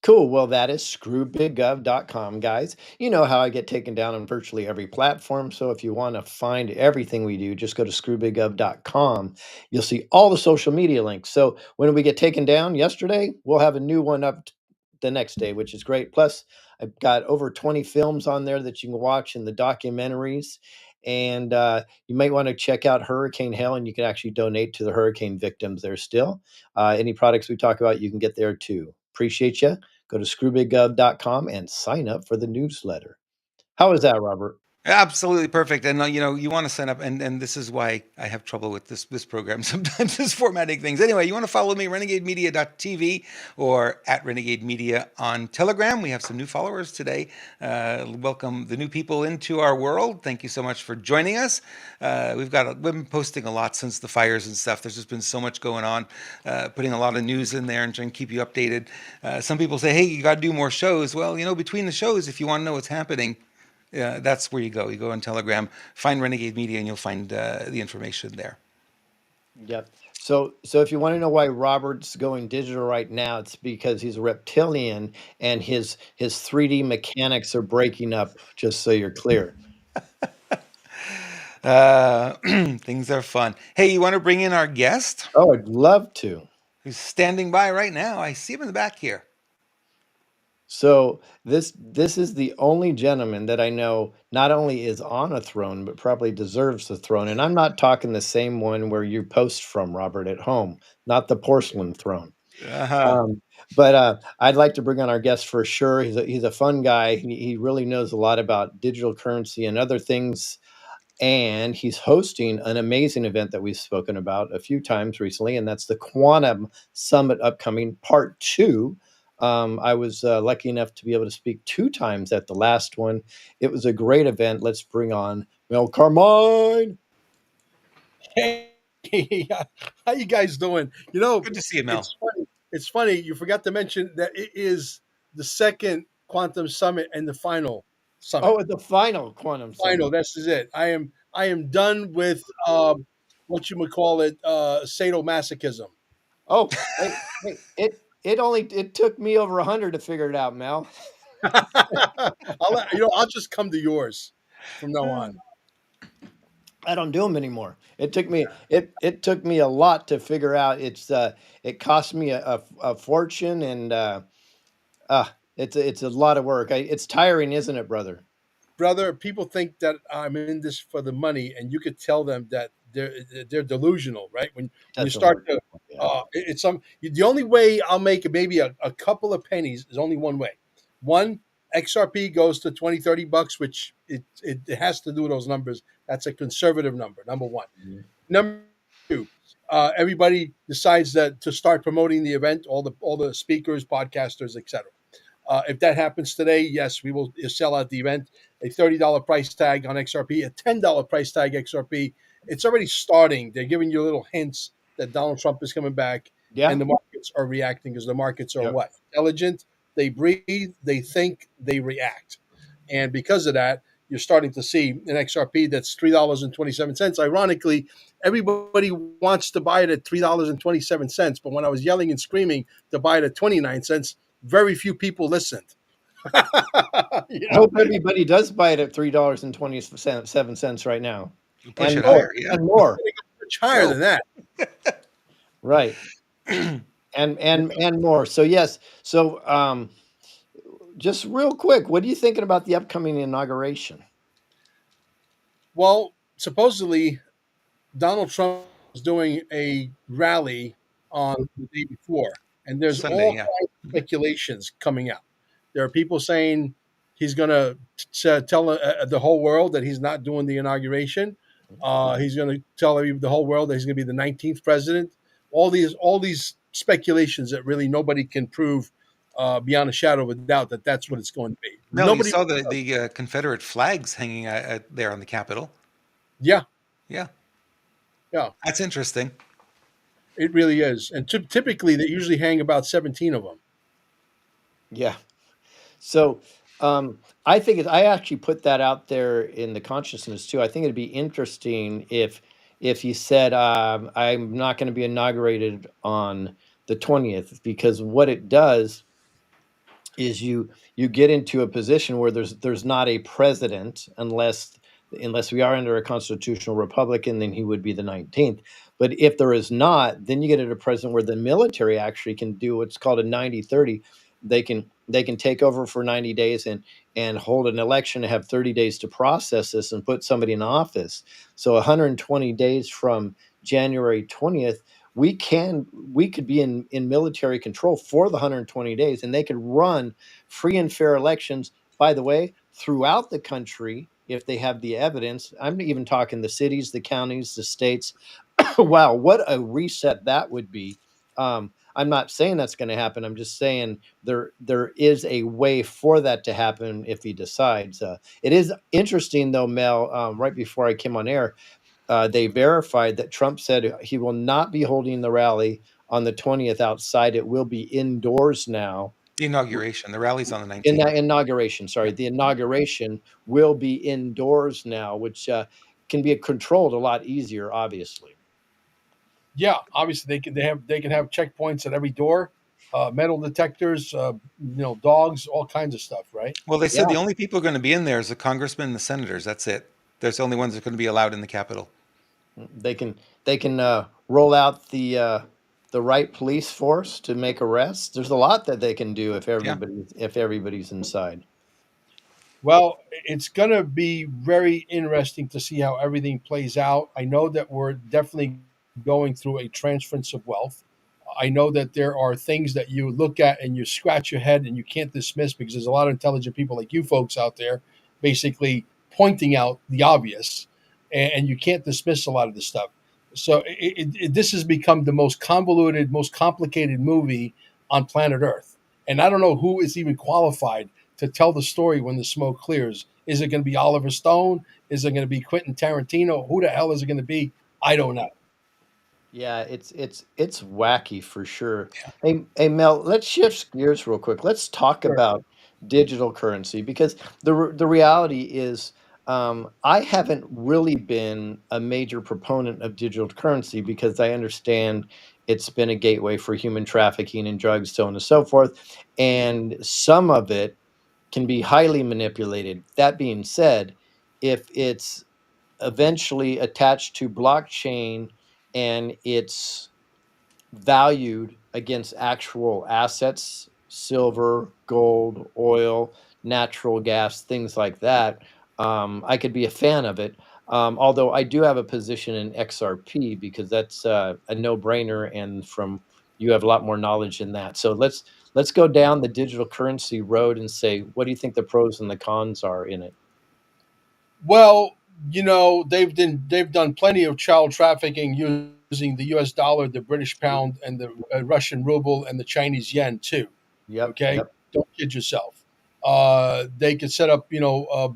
Cool. Well, that is screwbiggov.com, guys. You know how I get taken down on virtually every platform. So if you want to find everything we do, just go to screwbiggov.com. You'll see all the social media links. So when we get taken down yesterday, we'll have a new one up the next day, which is great. Plus, I've got over 20 films on there that you can watch in the documentaries. And you might want to check out Hurricane Helene. You can actually donate to the hurricane victims there still. Any products we talk about, you can get there too. Appreciate you. Go to screwbiggov.com and sign up for the newsletter. How is that, Robert? Absolutely perfect. And you want to sign up, and this is why I have trouble with this program sometimes, is formatting things. Anyway, you want to follow me, renegademedia.tv or at Renegade Media on Telegram. We have some new followers today. Welcome the new people into our world. Thank you so much for joining us. We've been posting a lot since the fires and stuff. There's just been so much going on, putting a lot of news in there and trying to keep you updated. Some people say, hey, you got to do more shows. Well, between the shows, if you want to know what's happening, that's where you go. You go on Telegram, find Renegade Media, and you'll find the information there. Yep. So if you want to know why Robert's going digital right now, it's because he's a reptilian and his 3D mechanics are breaking up, just so you're clear. Things are fun. Hey, you want to bring in our guest? Oh, I'd love to. Who's standing by right now? I see him in the back here. So this is the only gentleman that I know not only is on a throne, but probably deserves the throne. And I'm not talking the same one where you post from, Robert, at home, not the porcelain throne. Uh-huh. But I'd like to bring on our guest for sure. He's a fun guy. He really knows a lot about digital currency and other things. And he's hosting an amazing event that we've spoken about a few times recently, and that's the Quantum Summit upcoming Part 2. I was lucky enough to be able to speak 2 times at the last one. It was a great event. Let's bring on Mel Carmine. Hey, how you guys doing? Good to see you, Mel. It's funny. You forgot to mention that it is the second Quantum Summit and the final summit. Oh, the final Quantum Summit. Final. This is it. I am done with what you would call it, sadomasochism. Oh, it took me over 100 to figure it out, Mel. I'll just come to yours from now on. I don't do them anymore. It took me a lot to figure out. It cost me a fortune, and it's a lot of work. It's tiring, isn't it, brother? Brother, people think that I'm in this for the money, and you could tell them that they're delusional, right? When you start to, the only way I'll make maybe a couple of pennies is only one way. One, XRP goes to $20-$30, which it has to do those numbers. That's a conservative number. Number one. Mm-hmm. Number two, everybody decides that to start promoting the event, all the speakers, podcasters, etc. If that happens today, yes, we will sell out the event. A $30 price tag on XRP, a $10 price tag XRP. It's already starting. They're giving you little hints that Donald Trump is coming back, and the markets are reacting because the markets are what? Intelligent. They breathe, they think, they react. And because of that, you're starting to see an XRP that's $3.27. Ironically, everybody wants to buy it at $3.27. But when I was yelling and screaming to buy it at 29 cents, very few people listened. I hope everybody does buy it at $3.27 right now. Push it higher, and more. much higher than that. Right. and more. So yes. So just real quick, what are you thinking about the upcoming inauguration? Well, supposedly Donald Trump is doing a rally on the day before, and there's Sunday, all yeah. kinds of speculations coming out. There are people saying he's going to tell the whole world that he's not doing the inauguration. He's going to tell the whole world that he's going to be the 19th president. All these speculations that really nobody can prove beyond a shadow of a doubt that that's what it's going to be. Mel, you Nobody. saw the Confederate flags hanging there on the Capitol. Yeah, Yeah, yeah, that's interesting. it really is. And typically, they usually hang about 17 of them. Yeah. So I think I actually put that out there in the consciousness too. I think it'd be interesting if you said I'm not going to be inaugurated on the 20th, because what it does is you get into a position where there's not a president unless we are under a constitutional republic, and then he would be the 19th. But if there is not, then you get at a president where the military actually can do what's called a 90-30. They can take over for 90 days and hold an election and have 30 days to process this and put somebody in office. So 120 days from January 20th, we could be in military control for the 120 days, and they could run free and fair elections, by the way, throughout the country if they have the evidence. I'm even talking the cities, the counties, the states. Wow, what a reset that would be. I'm not saying that's going to happen. I'm just saying there is a way for that to happen if he decides. It is interesting, though, Mel, right before I came on air, they verified that Trump said he will not be holding the rally on the 20th outside. It will be indoors now. The inauguration, the rally's on the 19th. In that inauguration, sorry, the inauguration will be indoors now, which can be controlled a lot easier, obviously. Yeah, obviously they can have checkpoints at every door, metal detectors, dogs, all kinds of stuff, right? Well, they said Yeah. the only people going to be in there is the congressmen and the senators. That's it. There's the only ones that are going to be allowed in the Capitol. They can roll out the right police force to make arrests. There's a lot that they can do if everybody's inside. Well, it's going to be very interesting to see how everything plays out. I know that we're definitely going through a transference of wealth. I know that there are things that you look at and you scratch your head and you can't dismiss, because there's a lot of intelligent people like you folks out there basically pointing out the obvious, and you can't dismiss a lot of this stuff. So this has become the most convoluted, most complicated movie on planet Earth. And I don't know who is even qualified to tell the story when the smoke clears. Is it going to be Oliver Stone? Is it going to be Quentin Tarantino? Who the hell is it going to be? I don't know. Yeah, it's wacky for sure. Hey Mel, let's shift gears real quick. Let's talk Sure. about digital currency, because the reality is I haven't really been a major proponent of digital currency because I understand it's been a gateway for human trafficking and drugs, so on and so forth, and some of it can be highly manipulated. That being said, if it's eventually attached to blockchain and it's valued against actual assets, silver, gold, oil, natural gas, things like that, I could be a fan of it. Although I do have a position in XRP because that's a no-brainer, and from you have a lot more knowledge in that. So let's go down the digital currency road and say, what do you think the pros and the cons are in it? Well, they've done plenty of child trafficking using the U.S. dollar, the British pound, and the Russian ruble and the Chinese yen too. Yep. Okay, Yep. don't kid yourself. They could set up,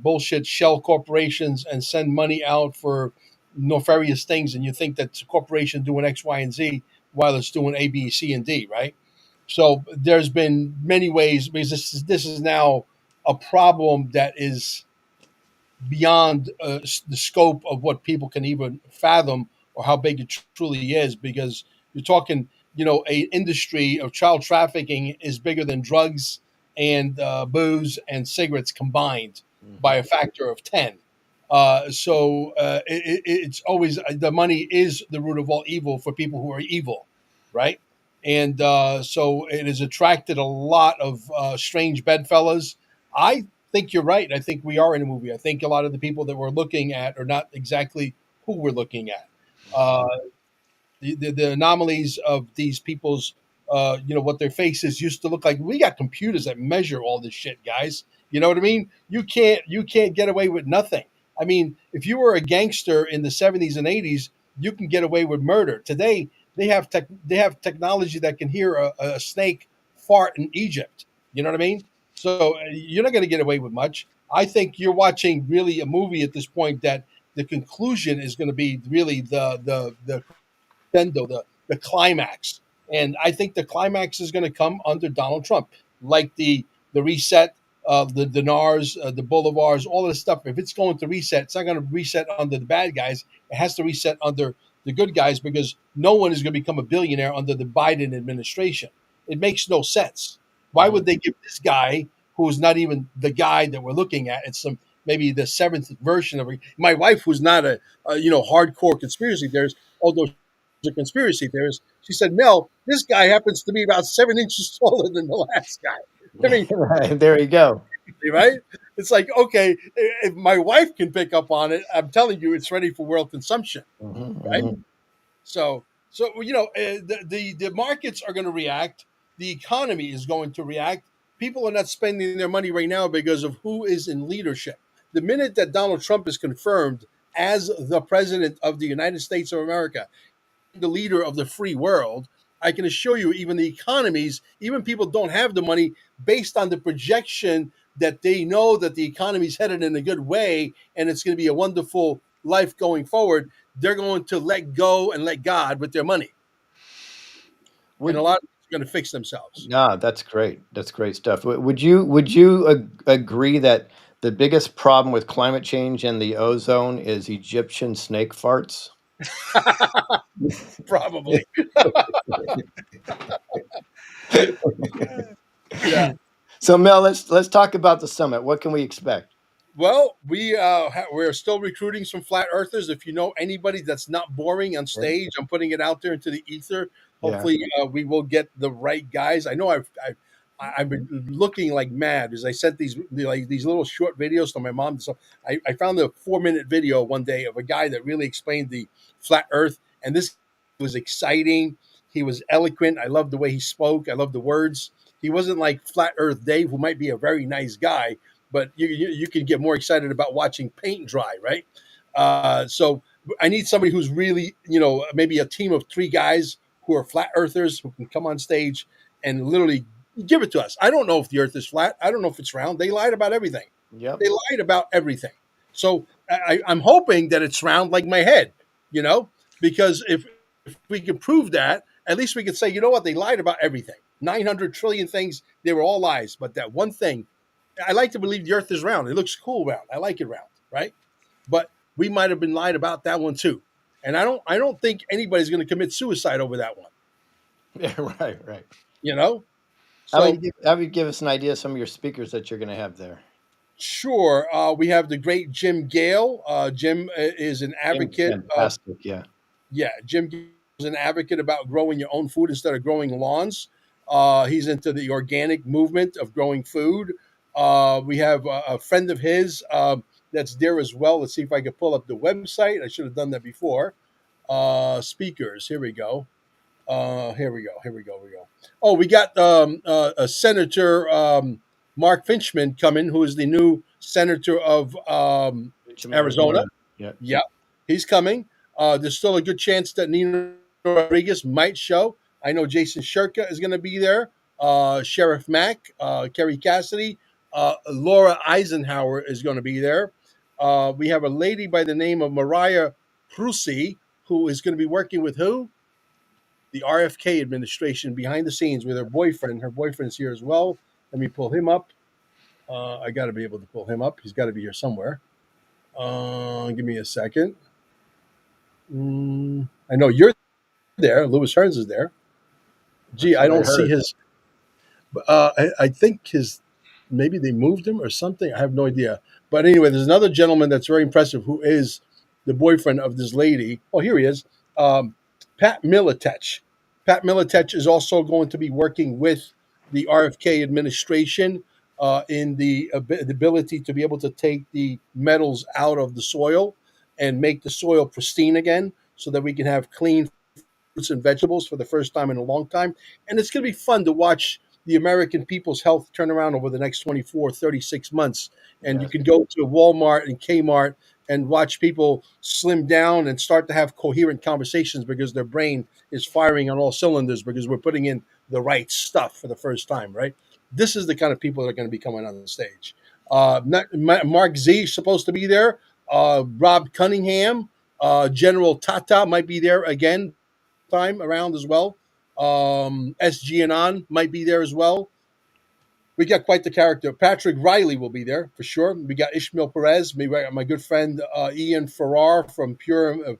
bullshit shell corporations and send money out for nefarious things, and you think that the corporation doing X, Y, and Z while it's doing A, B, C, and D, right? So there's been many ways, because this is now a problem that is beyond the scope of what people can even fathom, or how big it truly is, because you're talking, a industry of child trafficking is bigger than drugs and booze and cigarettes combined by a factor of 10. It's always the money is the root of all evil for people who are evil, right? And so it has attracted a lot of strange bedfellows. I think you're right. I think we are in a movie. I think a lot of the people that we're looking at are not exactly who we're looking at. Uh, the anomalies of these people's what their faces used to look like. We got computers that measure all this shit, guys. You know what I mean? You can't get away with nothing. I mean, if you were a gangster in the 70s and 80s, you can get away with murder. Today they have technology that can hear a snake fart in Egypt. You know what I mean? So you're not going to get away with much. I think you're watching really a movie at this point that the conclusion is going to be really the crescendo, the climax. And I think the climax is going to come under Donald Trump, like the reset, the dinars, the boulevars, all of this stuff. If it's going to reset, it's not going to reset under the bad guys. It has to reset under the good guys because no one is going to become a billionaire under the Biden administration. It makes no sense. Why would they give this guy, who's not even the guy that we're looking at, it's some maybe the seventh version of my wife, who's not a hardcore conspiracy theorist, although a conspiracy theorist, she said, Mel, this guy happens to be about 7 inches taller than the last guy. I mean, Right, there you go. right? It's like, okay, if my wife can pick up on it, I'm telling you, it's ready for world consumption, right? So the markets are going to react. The economy is going to react. People are not spending their money right now because of who is in leadership. The minute that Donald Trump is confirmed as the president of the United States of America, the leader of the free world, I can assure you, even the economies, even people don't have the money based on the projection that they know that the economy is headed in a good way and it's going to be a wonderful life going forward. They're going to let go and let God with their money. And a lot of it's going to fix themselves. No, that's great. That's great stuff. Would you agree that the biggest problem with climate change and the ozone is Egyptian snake farts? Probably. Yeah. So Mel, let's talk about the summit. What can we expect? Well, we're still recruiting some flat earthers. If you know anybody that's not boring on stage, I'm putting it out there into the ether. Hopefully, we will get the right guys. I know I've been looking like mad as I sent these little short videos to my mom. So I found a 4-minute video one day of a guy that really explained the flat Earth, and this was exciting. He was eloquent. I loved the way he spoke. I loved the words. He wasn't like Flat Earth Dave, who might be a very nice guy, but you can get more excited about watching paint dry, right? So I need somebody who's really, maybe a team of 3 guys who are flat earthers who can come on stage and literally give it to us. I don't know if the earth is flat. I don't know if it's round. They lied about everything. Yep. They lied about everything. So I'm hoping that it's round like my head, because if we can prove that, at least we could say, you know what, they lied about everything. 900 trillion things, they were all lies. But that one thing, I like to believe the earth is round. It looks cool round. I like it round, right? But we might have been lied about that one too. And I don't think anybody's going to commit suicide over that one. Yeah, right. So How would give us an idea of some of your speakers that you're going to have there? Sure. We have the great Jim Gale. Jim is an advocate. Fantastic, yeah. Yeah, Jim is an advocate about growing your own food instead of growing lawns. He's into the organic movement of growing food. We have a friend of his that's there as well. Let's see if I can pull up the website. I should have done that before. Speakers. Here we go. Here we go. Oh, we got a Senator Mark Finchman coming, who is the new senator of Arizona. Yeah, he's coming. There's still a good chance that Nina Rodriguez might show. I know Jason Shirka is going to be there. Sheriff Mack, Kerry Cassidy, Laura Eisenhower is going to be there. We have a lady by the name of Mariah Prusi, who is going to be working with who? The RFK administration behind the scenes with her boyfriend. Her boyfriend's here as well. Let me pull him up. I got to be able to pull him up. He's got to be here somewhere. Give me a second. I know you're there. Louis Herns is there. Gee, I don't see his. I think his maybe they moved him or something. I have no idea. But anyway, there's another gentleman that's very impressive who is the boyfriend of this lady. Oh, here he is. Pat Militech. Pat Militech is also going to be working with the RFK administration in the ability to be able to take the metals out of the soil and make the soil pristine again so that we can have clean fruits and vegetables for the first time in a long time. And it's going to be fun to watch the American people's health turn around over the next 24, 36 months. And you can go to Walmart and Kmart and watch people slim down and start to have coherent conversations because their brain is firing on all cylinders because we're putting in the right stuff for the first time, right? This is the kind of people that are going to be coming on the stage. Mark Z is supposed to be there. Rob Cunningham, General Tata might be there again time around as well. SG Anon might be there as well. We got quite the character. Patrick Riley will be there for sure. We got Ishmael Perez, my good friend Ian Farrar from Purium.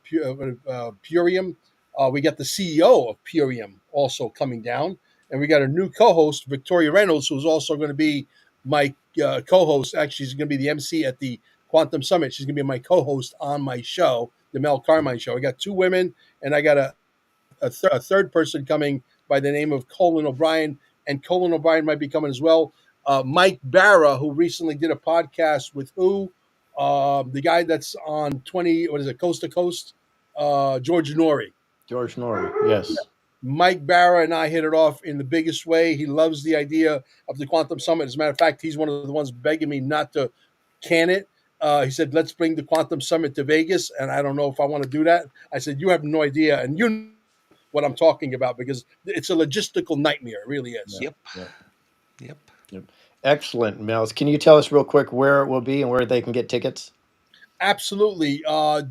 We got the CEO of Purium also coming down. And we got a new co-host, Victoria Reynolds, who's also going to be my co-host. Actually, she's going to be the MC at the Quantum Summit. She's going to be my co-host on my show, the Mel Carmine Show. I got 2 women, and I got a third person coming by the name of Colin O'Brien. And Colin O'Brien might be coming as well. Mike Barra, who recently did a podcast with the guy that's on Coast to Coast, George Norrie. George Norrie, yes. Mike Barra and I hit it off in the biggest way. He loves the idea of the Quantum Summit. As a matter of fact, he's one of the ones begging me not to can it. He said, let's bring the Quantum Summit to Vegas. And I don't know if I want to do that. I said, you have no idea. And you know what I'm talking about because it's a logistical nightmare. It really is. Yep. Excellent, Mel. Can you tell us real quick where it will be and where they can get tickets? Absolutely.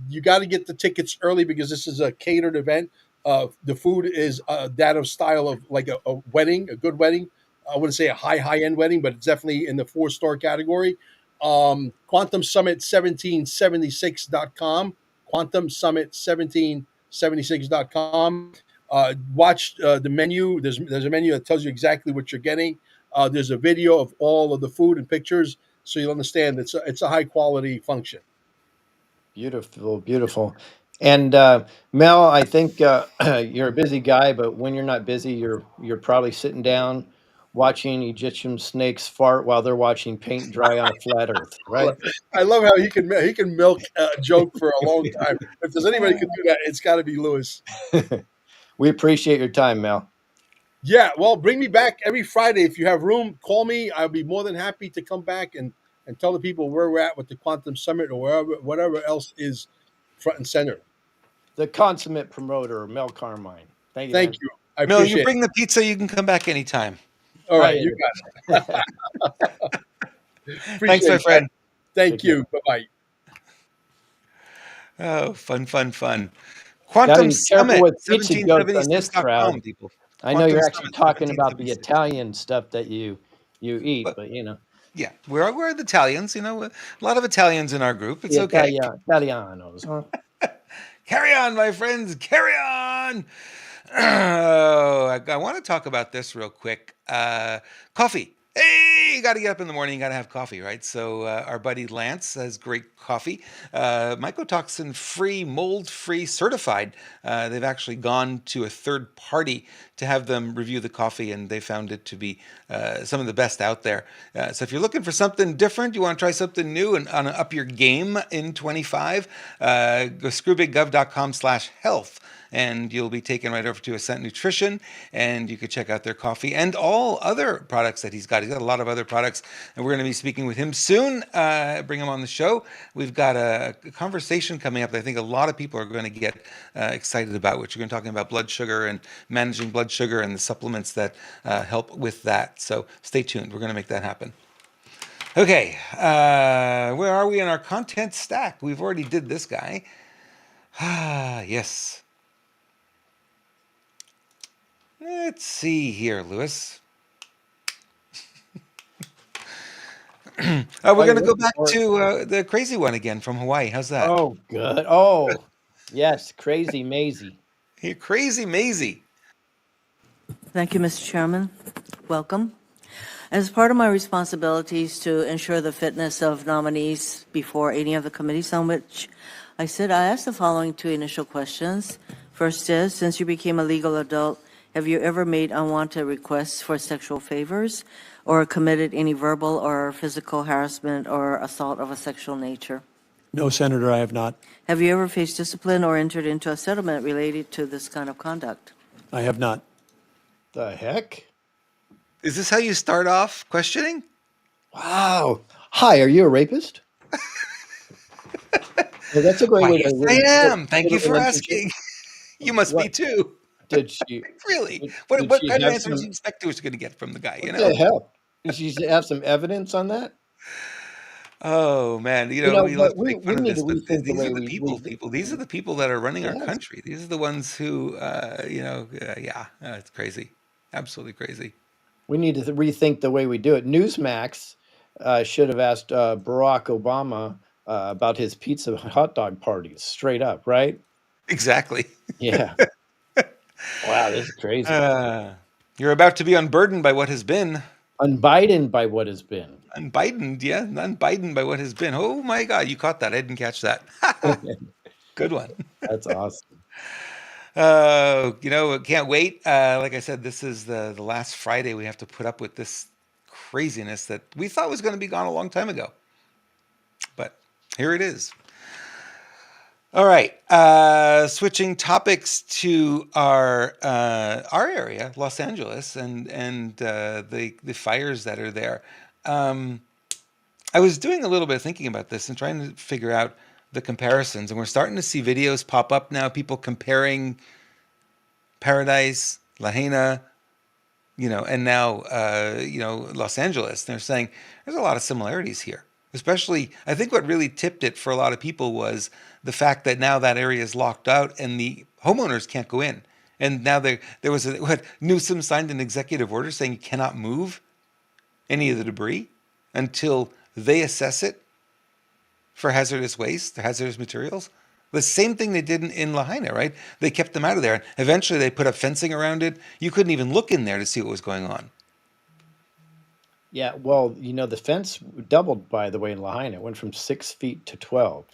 You got to get the tickets early because this is a catered event. The food is that of style of like a wedding, a good wedding. I wouldn't say a high-end wedding, but it's definitely in the 4-star category. QuantumSummit1776.com. QuantumSummit1776.com. Watch the menu. There's a menu that tells you exactly what you're getting. There's a video of all of the food and pictures, so you'll understand it's a high-quality function. Beautiful. And Mel, I think you're a busy guy, but when you're not busy, you're probably sitting down watching Egyptian snakes fart while they're watching paint dry on a flat Earth, right? I love how he can milk a joke for a long time. If there's anybody who can do that, it's got to be Lewis. We appreciate your time, Mel. Yeah, well, bring me back every Friday if you have room. Call me. I'll be more than happy to come back and tell the people where we're at with the Quantum Summit or whatever else is front and center. The consummate promoter, Mel Carmine. Thank you. I Mel, appreciate you bring the pizza. You can come back anytime. All right, you got it. Thanks, my friend. Thank you. Bye-bye. Oh, fun. Quantum Summit, with pizza jokes on this crowd. People. I know you're actually talking about the Italian stuff that you eat, but you know. Yeah, we're the Italians. You know, a lot of Italians in our group. It's okay. Italianos, huh? Carry on, my friends. Carry on. Oh, I want to talk about this real quick. Coffee. Hey, you got to get up in the morning. You got to have coffee, right? So our buddy Lance has great coffee. Mycotoxin-free, mold-free, certified. They've actually gone to a third party to have them review the coffee, and they found it to be some of the best out there. So if you're looking for something different, you want to try something new and up your game in 25, go screwbiggov.com/health. And you'll be taken right over to Ascent Nutrition, and you could check out their coffee and all other products that he's got. He's got a lot of other products, and we're going to be speaking with him soon. Bring him on the show. We've got a conversation coming up that I think a lot of people are going to get excited about, which we're going to be talking about blood sugar and managing blood sugar and the supplements that help with that. So stay tuned. We're going to make that happen. Okay, where are we in our content stack? We've already did this guy. Yes. Let's see here, Lewis. We're going to go back to the crazy one again from Hawaii. How's that? Oh, good. Oh, yes. Crazy Maisie. Hey, Crazy Maisie. Thank you, Mr. Chairman. Welcome. As part of my responsibilities to ensure the fitness of nominees before any of the committees on which I asked the following two initial questions. First is, since you became a legal adult, have you ever made unwanted requests for sexual favors or committed any verbal or physical harassment or assault of a sexual nature? No, Senator, I have not. Have you ever faced discipline or entered into a settlement related to this kind of conduct? I have not. The heck? Is this how you start off questioning? Wow. Hi, are you a rapist? Well, that's a great Why, way yes, to. I am. Thank you for asking. You must be What too. did she? Really? Did What she kind of have answers do some? you expect was going to get from the guy, you What know? the hell? Did she have some evidence on that? Oh man, You know, we love but to make we fun of need this, to but rethink the these way are the we people. These are the people that are running our yes. country. These are the ones who, it's crazy, absolutely crazy. We need to rethink the way we do it. Newsmax should have asked Barack Obama about his pizza hot dog parties, straight up, right? Exactly. Yeah. Wow, this is crazy. You're about to be unburdened by what has been. Unbidened by what has been. Unbidened, yeah, unbidened by what has been. Oh my God, you caught that. I didn't catch that. Good one. That's awesome. Can't wait. Like I said, this is the last Friday we have to put up with this craziness that we thought was going to be gone a long time ago. But here it is. All right. Switching topics to our area, Los Angeles, and the fires that are there. I was doing a little bit of thinking about this and trying to figure out the comparisons, and we're starting to see videos pop up now, people comparing Paradise, Lahaina, and now Los Angeles. They're saying there's a lot of similarities here. Especially, I think what really tipped it for a lot of people was the fact that now that area is locked out and the homeowners can't go in. And now there was Newsom signed an executive order saying you cannot move any of the debris until they assess it for hazardous waste, hazardous materials. The same thing they did in Lahaina, right? They kept them out of there. And eventually they put up fencing around it. You couldn't even look in there to see what was going on. Yeah, well, the fence doubled, by the way, in Lahaina. It went from 6 feet to 12.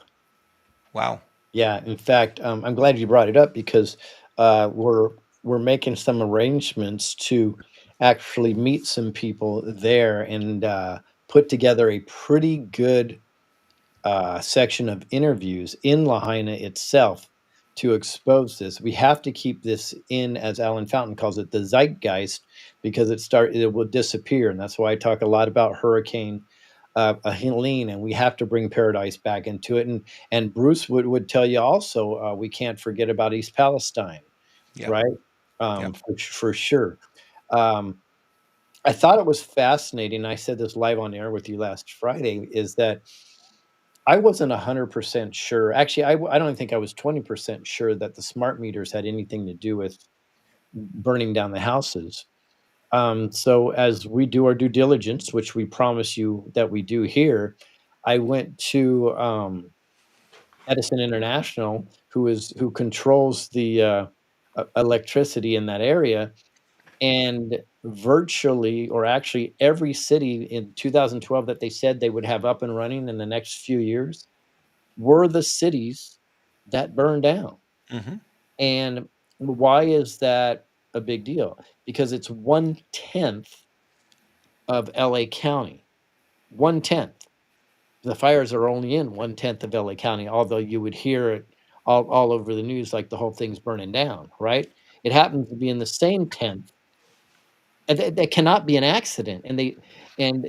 Wow. Yeah, in fact, I'm glad you brought it up because we're making some arrangements to actually meet some people there and put together a pretty good section of interviews in Lahaina itself to expose this. We have to keep this in, as Alan Fountain calls it, the zeitgeist, because it will disappear, and that's why I talk a lot about Hurricane Helene, and we have to bring Paradise back into it. And Bruce would tell you also, we can't forget about East Palestine, Yeah. right? Yeah. For sure. I thought it was fascinating. I said this live on air with you last Friday, is that I wasn't 100% sure. Actually, I don't think I was 20% sure that the smart meters had anything to do with burning down the houses. So as we do our due diligence, which we promise you that we do here, I went to Edison International, who controls the electricity in that area, and virtually, or actually every city in 2012 that they said they would have up and running in the next few years were the cities that burned down. Mm-hmm. And why is that a big deal? Because it's 1/10 of LA County. 1/10. The fires are only in 1/10 of LA County, although you would hear it all over the news like the whole thing's burning down, right? It happens to be in the same 10th. And that cannot be an accident. And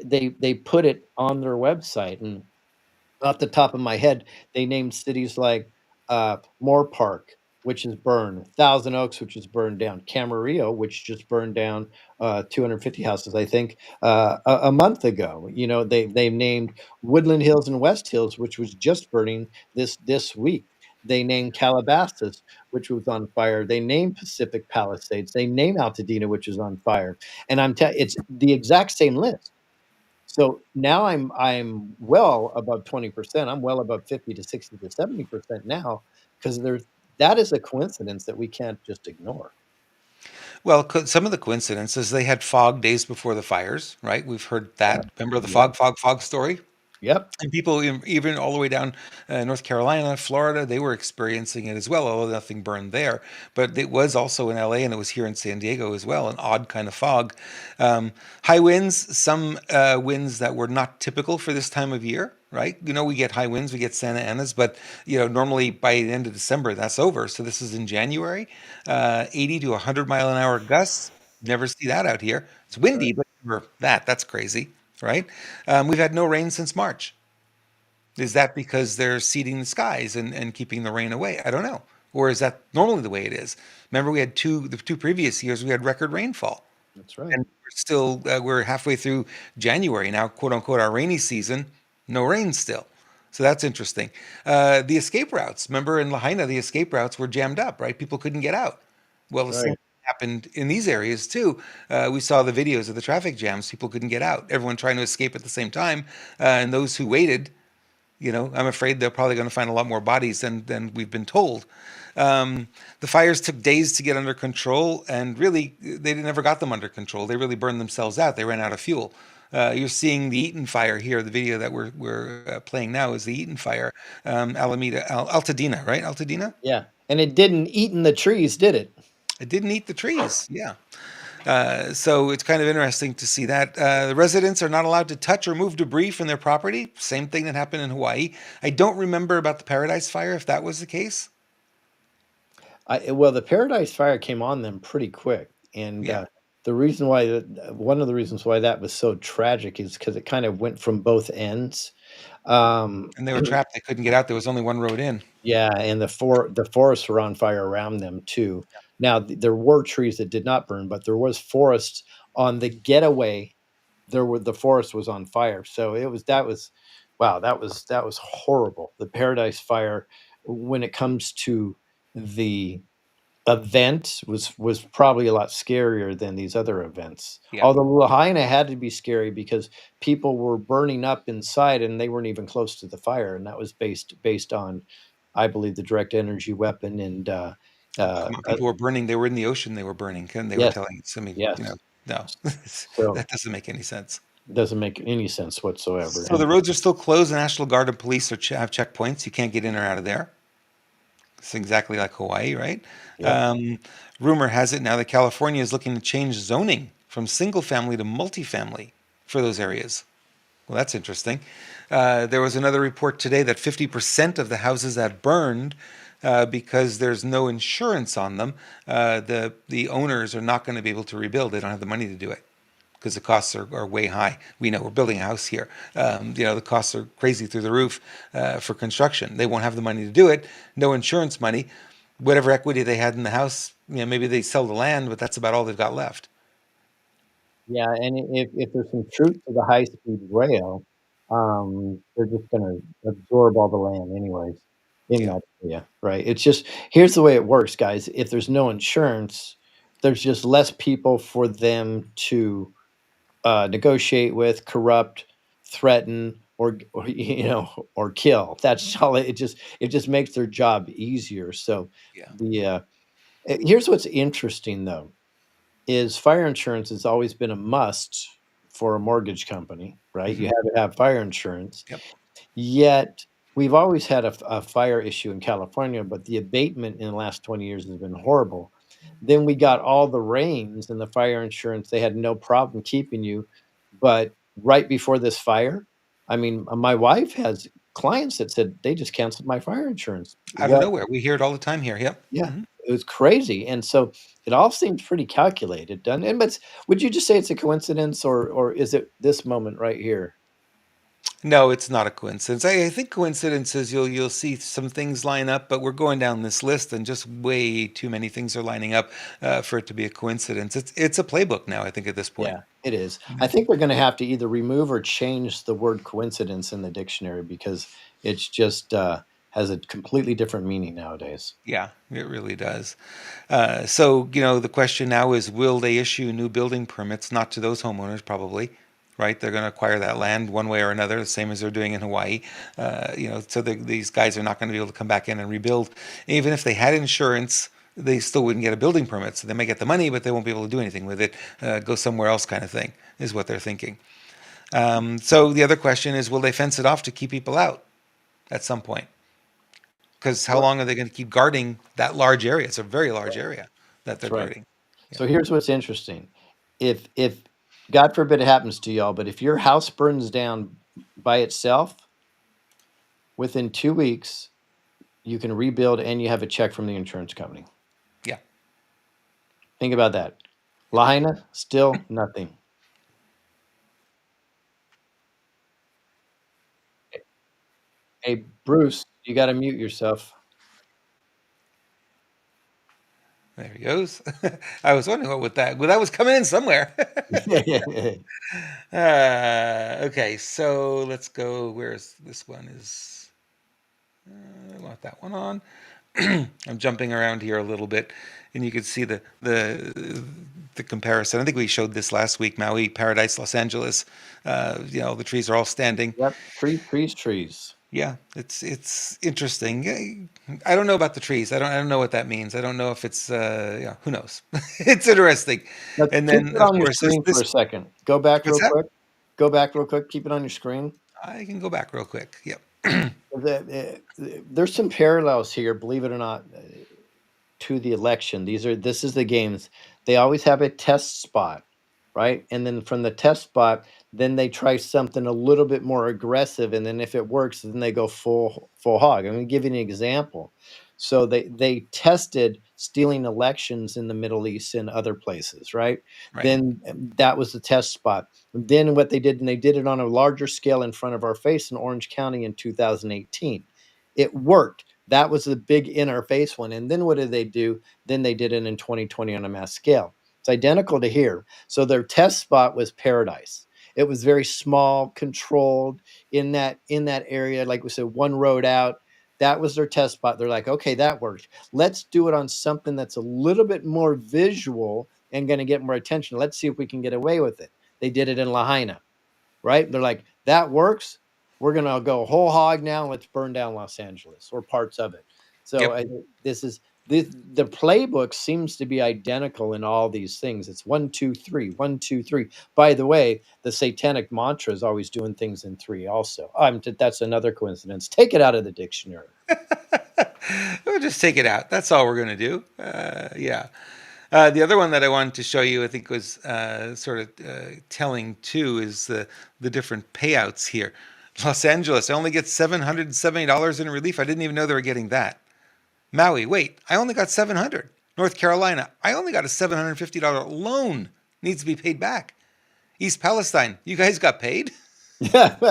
they put it on their website. And off the top of my head, they named cities like Moore Park, which is burned, Thousand Oaks, which is burned down, Camarillo, which just burned down 250 houses, I think, a month ago. They named Woodland Hills and West Hills, which was just burning this week. They named Calabasas, which was on fire. They named Pacific Palisades. They named Altadena, which is on fire. And it's the exact same list. So now I'm well above 20%. I'm well above 50 to 60 to 70% now, because that is a coincidence that we can't just ignore. Well, some of the coincidences, they had fog days before the fires, right? We've heard that. Remember the Yep. fog story? Yep. And people, even all the way down North Carolina, Florida, they were experiencing it as well, although nothing burned there. But it was also in LA and it was here in San Diego as well, an odd kind of fog. High winds, some winds that were not typical for this time of year, right? We get high winds, we get Santa Anas, but normally by the end of December, that's over. So this is in January, 80 to 100-mile-an-hour gusts. Never see that out here. It's windy, but never that's crazy, right? We've had no rain since March. Is that because they're seeding the skies and keeping the rain away? I don't know. Or is that normally the way it is? Remember, we had the two previous years, we had record rainfall. That's right. And we're halfway through January now, quote unquote, our rainy season, no rain still. So that's interesting. The escape routes, remember in Lahaina, the escape routes were jammed up, right? People couldn't get out. Well, the same Right. thing happened in these areas too. We saw the videos of the traffic jams. People couldn't get out. Everyone trying to escape at the same time. And those who waited, I'm afraid they're probably going to find a lot more bodies than we've been told. The fires took days to get under control, and really, they never got them under control. They really burned themselves out. They ran out of fuel. You're seeing the Eaton fire here. The video that we're playing now is the Eaton fire, Altadena, right? Altadena? Yeah. And it didn't eat in the trees, did it? It didn't eat the trees. Yeah. So it's kind of interesting to see that. The residents are not allowed to touch or move debris from their property. Same thing that happened in Hawaii. I don't remember about the Paradise Fire, if that was the case. Well, the Paradise Fire came on them pretty quick. And Yeah. one of the reasons why that was so tragic is because it kind of went from both ends. And they were trapped. They couldn't get out. There was only one road in. Yeah, and the forests were on fire around them too. Now there were trees that did not burn, but there was forests on the getaway. The forest was on fire, so wow, that was horrible. The Paradise Fire, when it comes to the event, was probably a lot scarier than these other events. Yeah. Although Lahaina had to be scary because people were burning up inside and they weren't even close to the fire, and that was based on, I believe, the direct energy weapon and People were burning. They were in the ocean. They were burning. And they were yes, telling us. I mean, yes. no, So that doesn't make any sense. doesn't make any sense whatsoever. So the roads are still closed. The National Guard and police have checkpoints. You can't get in or out of there. It's exactly like Hawaii, right? Yeah. Rumor has it now that California is looking to change zoning from single family to multifamily for those areas. Well, that's interesting. There was another report today that 50% of the houses that burned, because there's no insurance on them, the owners are not going to be able to rebuild. They don't have the money to do it because the costs are way high. We know we're building a house here. The costs are crazy through the roof for construction. They won't have the money to do it. No insurance money. Whatever equity they had in the house, maybe they sell the land, but that's about all they've got left. Yeah, and if there's some truth to the high-speed rail, they're just going to absorb all the land anyways in Yeah. that area, right? It's just, here's the way it works, guys. If there's no insurance, there's just less people for them to negotiate with, corrupt, threaten, or kill. That's all. It just makes their job easier. So Yeah. here's what's interesting though. Is fire insurance has always been a must for a mortgage company, right? You have to have fire insurance. Yep. Yet we've always had a fire issue in California, but the abatement in the last 20 years has been horrible. Then we got all the rains and the fire insurance. They had no problem keeping you. But right before this fire, I mean, my wife has clients that said they just canceled my fire insurance. Out of nowhere. We hear it all the time here. Yep. Yeah, it was crazy, and so it all seems pretty calculated, done. And but would you just say it's a coincidence, or is it this moment right here? No, it's not a coincidence. I think coincidences you'll see some things line up, but we're going down this list and just way too many things are lining up for it to be a coincidence. It's a playbook now, I think, at this point. Yeah, it is. I think they're going to have to either remove or change the word coincidence in the dictionary because it's just has a completely different meaning nowadays. Yeah, it really does. So the question now is, will they issue new building permits? Not to those homeowners, probably. Right, they're going to acquire that land one way or another, the same as they're doing in Hawaii. So these guys are not going to be able to come back in and rebuild. Even if they had insurance, they still wouldn't get a building permit. So they may get the money, but they won't be able to do anything with it. Go somewhere else, kind of thing, is what they're thinking. So the other question is, will they fence it off to keep people out at some point? Because how long are they going to keep guarding that large area? It's a very large area that they're That's right. guarding. So here's what's interesting. If God forbid it happens to y'all, but if your house burns down by itself, within 2 weeks, you can rebuild and you have a check from the insurance company. Yeah. Think about that. Lahaina, still nothing. Hey, Bruce, you got to mute yourself. There he goes. I was wondering what with that. Well, that was coming in somewhere. Okay, so let's go. Where's this one? Is I want that one on. I'm jumping around here a little bit, and you can see the comparison. I think we showed this last week. Maui, Paradise, Los Angeles. The trees are all standing. Yep, trees. Yeah, it's interesting. I don't know about the trees. I don't know what that means. I don't know if it's who knows. It's interesting. Let's And keep then it of on your course screen for a second. Go back real What's that? quick. Go back real quick. Keep it on your screen. I can go back real quick. Yep. There's some parallels here, believe it or not, to the election. This is the games. They always have a test spot, right? And then from the test spot, then they try something a little bit more aggressive, and then if it works, then they go full hog. I'm going to give you an example. So they tested stealing elections in the Middle East and other places, right? Right. Then that was the test spot. Then what they did, and they did it on a larger scale in front of our face in Orange County in 2018. It worked. That was the big in our face one. And then what did they do? Then they did it in 2020 on a mass scale. It's identical to here. So their test spot was Paradise. It was very small, controlled in that area. Like we said, one road out. That was their test spot. They're like, okay, that worked. Let's do it on something that's a little bit more visual and going to get more attention. Let's see if we can get away with it. They did it in Lahaina, right? They're like, that works. We're going to go whole hog now. Let's burn down Los Angeles or parts of it. So Yep. the playbook seems to be identical in all these things. It's 1, 2, 3, 1, 2, 3. By the way, the satanic mantra is always doing things in 3 also. That's another coincidence. Take it out of the dictionary. We'll just take it out. That's all we're going to do. Yeah. The other one that I wanted to show you, I think, was sort of telling too, is the different payouts here. Los Angeles, I only get $770 in relief. I didn't even know they were getting that. Maui, wait, I only got $700. North Carolina, I only got a $750 loan. Needs to be paid back. East Palestine, you guys got paid? That's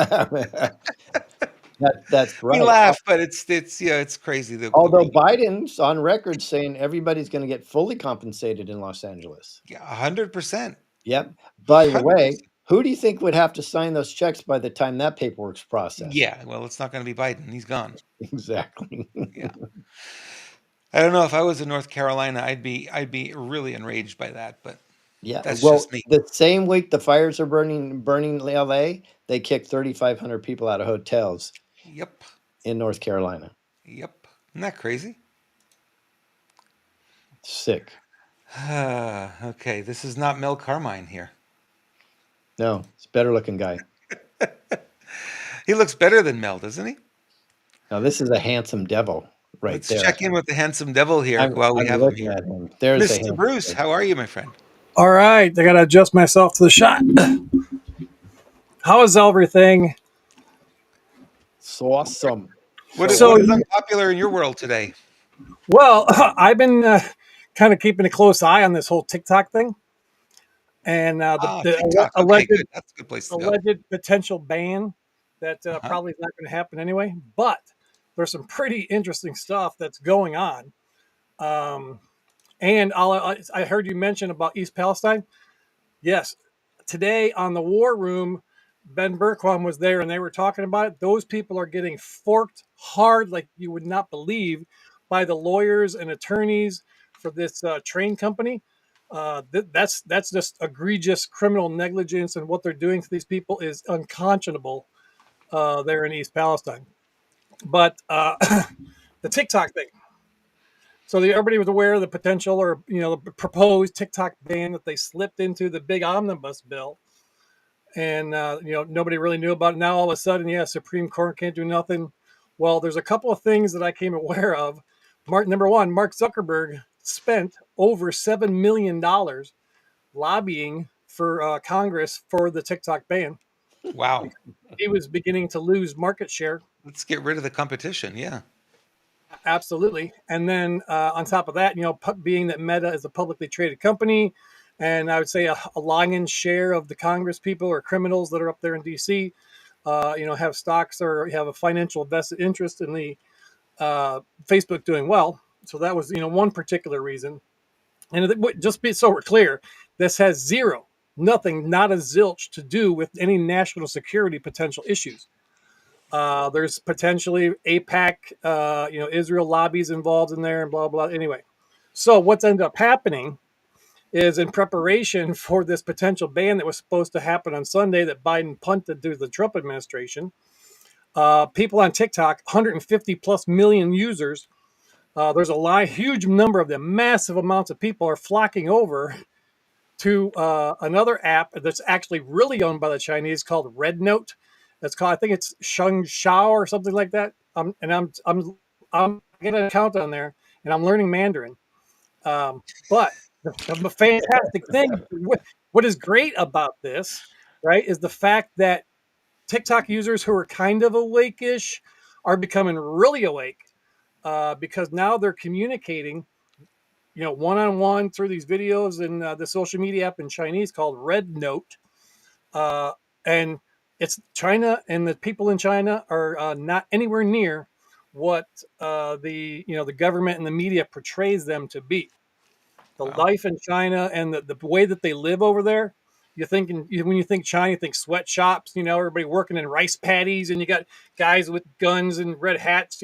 right. We laugh, but it's crazy. Although Biden's on record saying everybody's going to get fully compensated in Los Angeles. Yeah, 100%. Yep. By the 100%. way, who do you think would have to sign those checks by the time that paperwork's processed? Yeah, well, it's not going to be Biden. He's gone. Exactly. Yeah. I don't know if I was in North Carolina, I'd be really enraged by that, but Yeah. that's Well, just me. the same week the fires are burning LA, they kicked 3,500 people out of hotels. Yep. In North Carolina. Yep. Isn't that crazy? Sick. Okay, this is not Mel Carmine here. No, it's a better looking guy. He looks better than Mel, doesn't he? Now this is a handsome devil right Let's there. check in with the handsome devil here while we have him here. At him. There's Mr. Bruce, how are you, my friend? All right, I got to adjust myself to the shot. How is everything? So awesome. What is unpopular in your world today? Well, I've been kind of keeping a close eye on this whole TikTok thing. And TikTok. Okay, good. That's a good place to go. Alleged potential ban that probably is not going to happen anyway. But there's some pretty interesting stuff that's going on. And I heard you mention about East Palestine. Yes, today on the War Room, Ben Berquam was there and they were talking about it. Those people are getting forked hard like you would not believe by the lawyers and attorneys for this train company. That's just egregious criminal negligence, and what they're doing to these people is unconscionable there in East Palestine. But the TikTok thing, So everybody was aware of the potential, or the proposed TikTok ban that they slipped into the big omnibus bill, and nobody really knew about it. Now all of a sudden, yeah, Supreme Court can't do nothing. Well, there's a couple of things that I came aware of. Number one, Mark Zuckerberg spent over $7 million lobbying for Congress for the TikTok ban. Wow. He was beginning to lose market share. Let's get rid of the competition. Yeah. Absolutely. And then on top of that, being that Meta is a publicly traded company, and I would say a lion's share of the Congress people or criminals that are up there in DC, have stocks or have a financial vested interest in the Facebook doing well. So that was, one particular reason. And just be so we're clear, this has nothing, not a zilch to do with any national security potential issues. There's potentially APAC, Israel lobbies involved in there and blah, blah. Anyway, so what's ended up happening is, in preparation for this potential ban that was supposed to happen on Sunday that Biden punted to the Trump administration, people on TikTok, 150 plus million users, there's a huge number of them, massive amounts of people are flocking over to another app that's actually really owned by the Chinese called Red Note. That's called, I think it's Sheng Shao or something like that. I'm getting an account on there, and I'm learning Mandarin. But the fantastic thing, what is great about this, right, is the fact that TikTok users who are kind of awake-ish are becoming really awake, because now they're communicating, one-on-one through these videos and the social media app in Chinese called Red Note. And it's China, and the people in China are not anywhere near what the government and the media portrays them to be. The life in China and the way that they live over there. When you think China, you think sweatshops, everybody working in rice paddies, and you got guys with guns and red hats,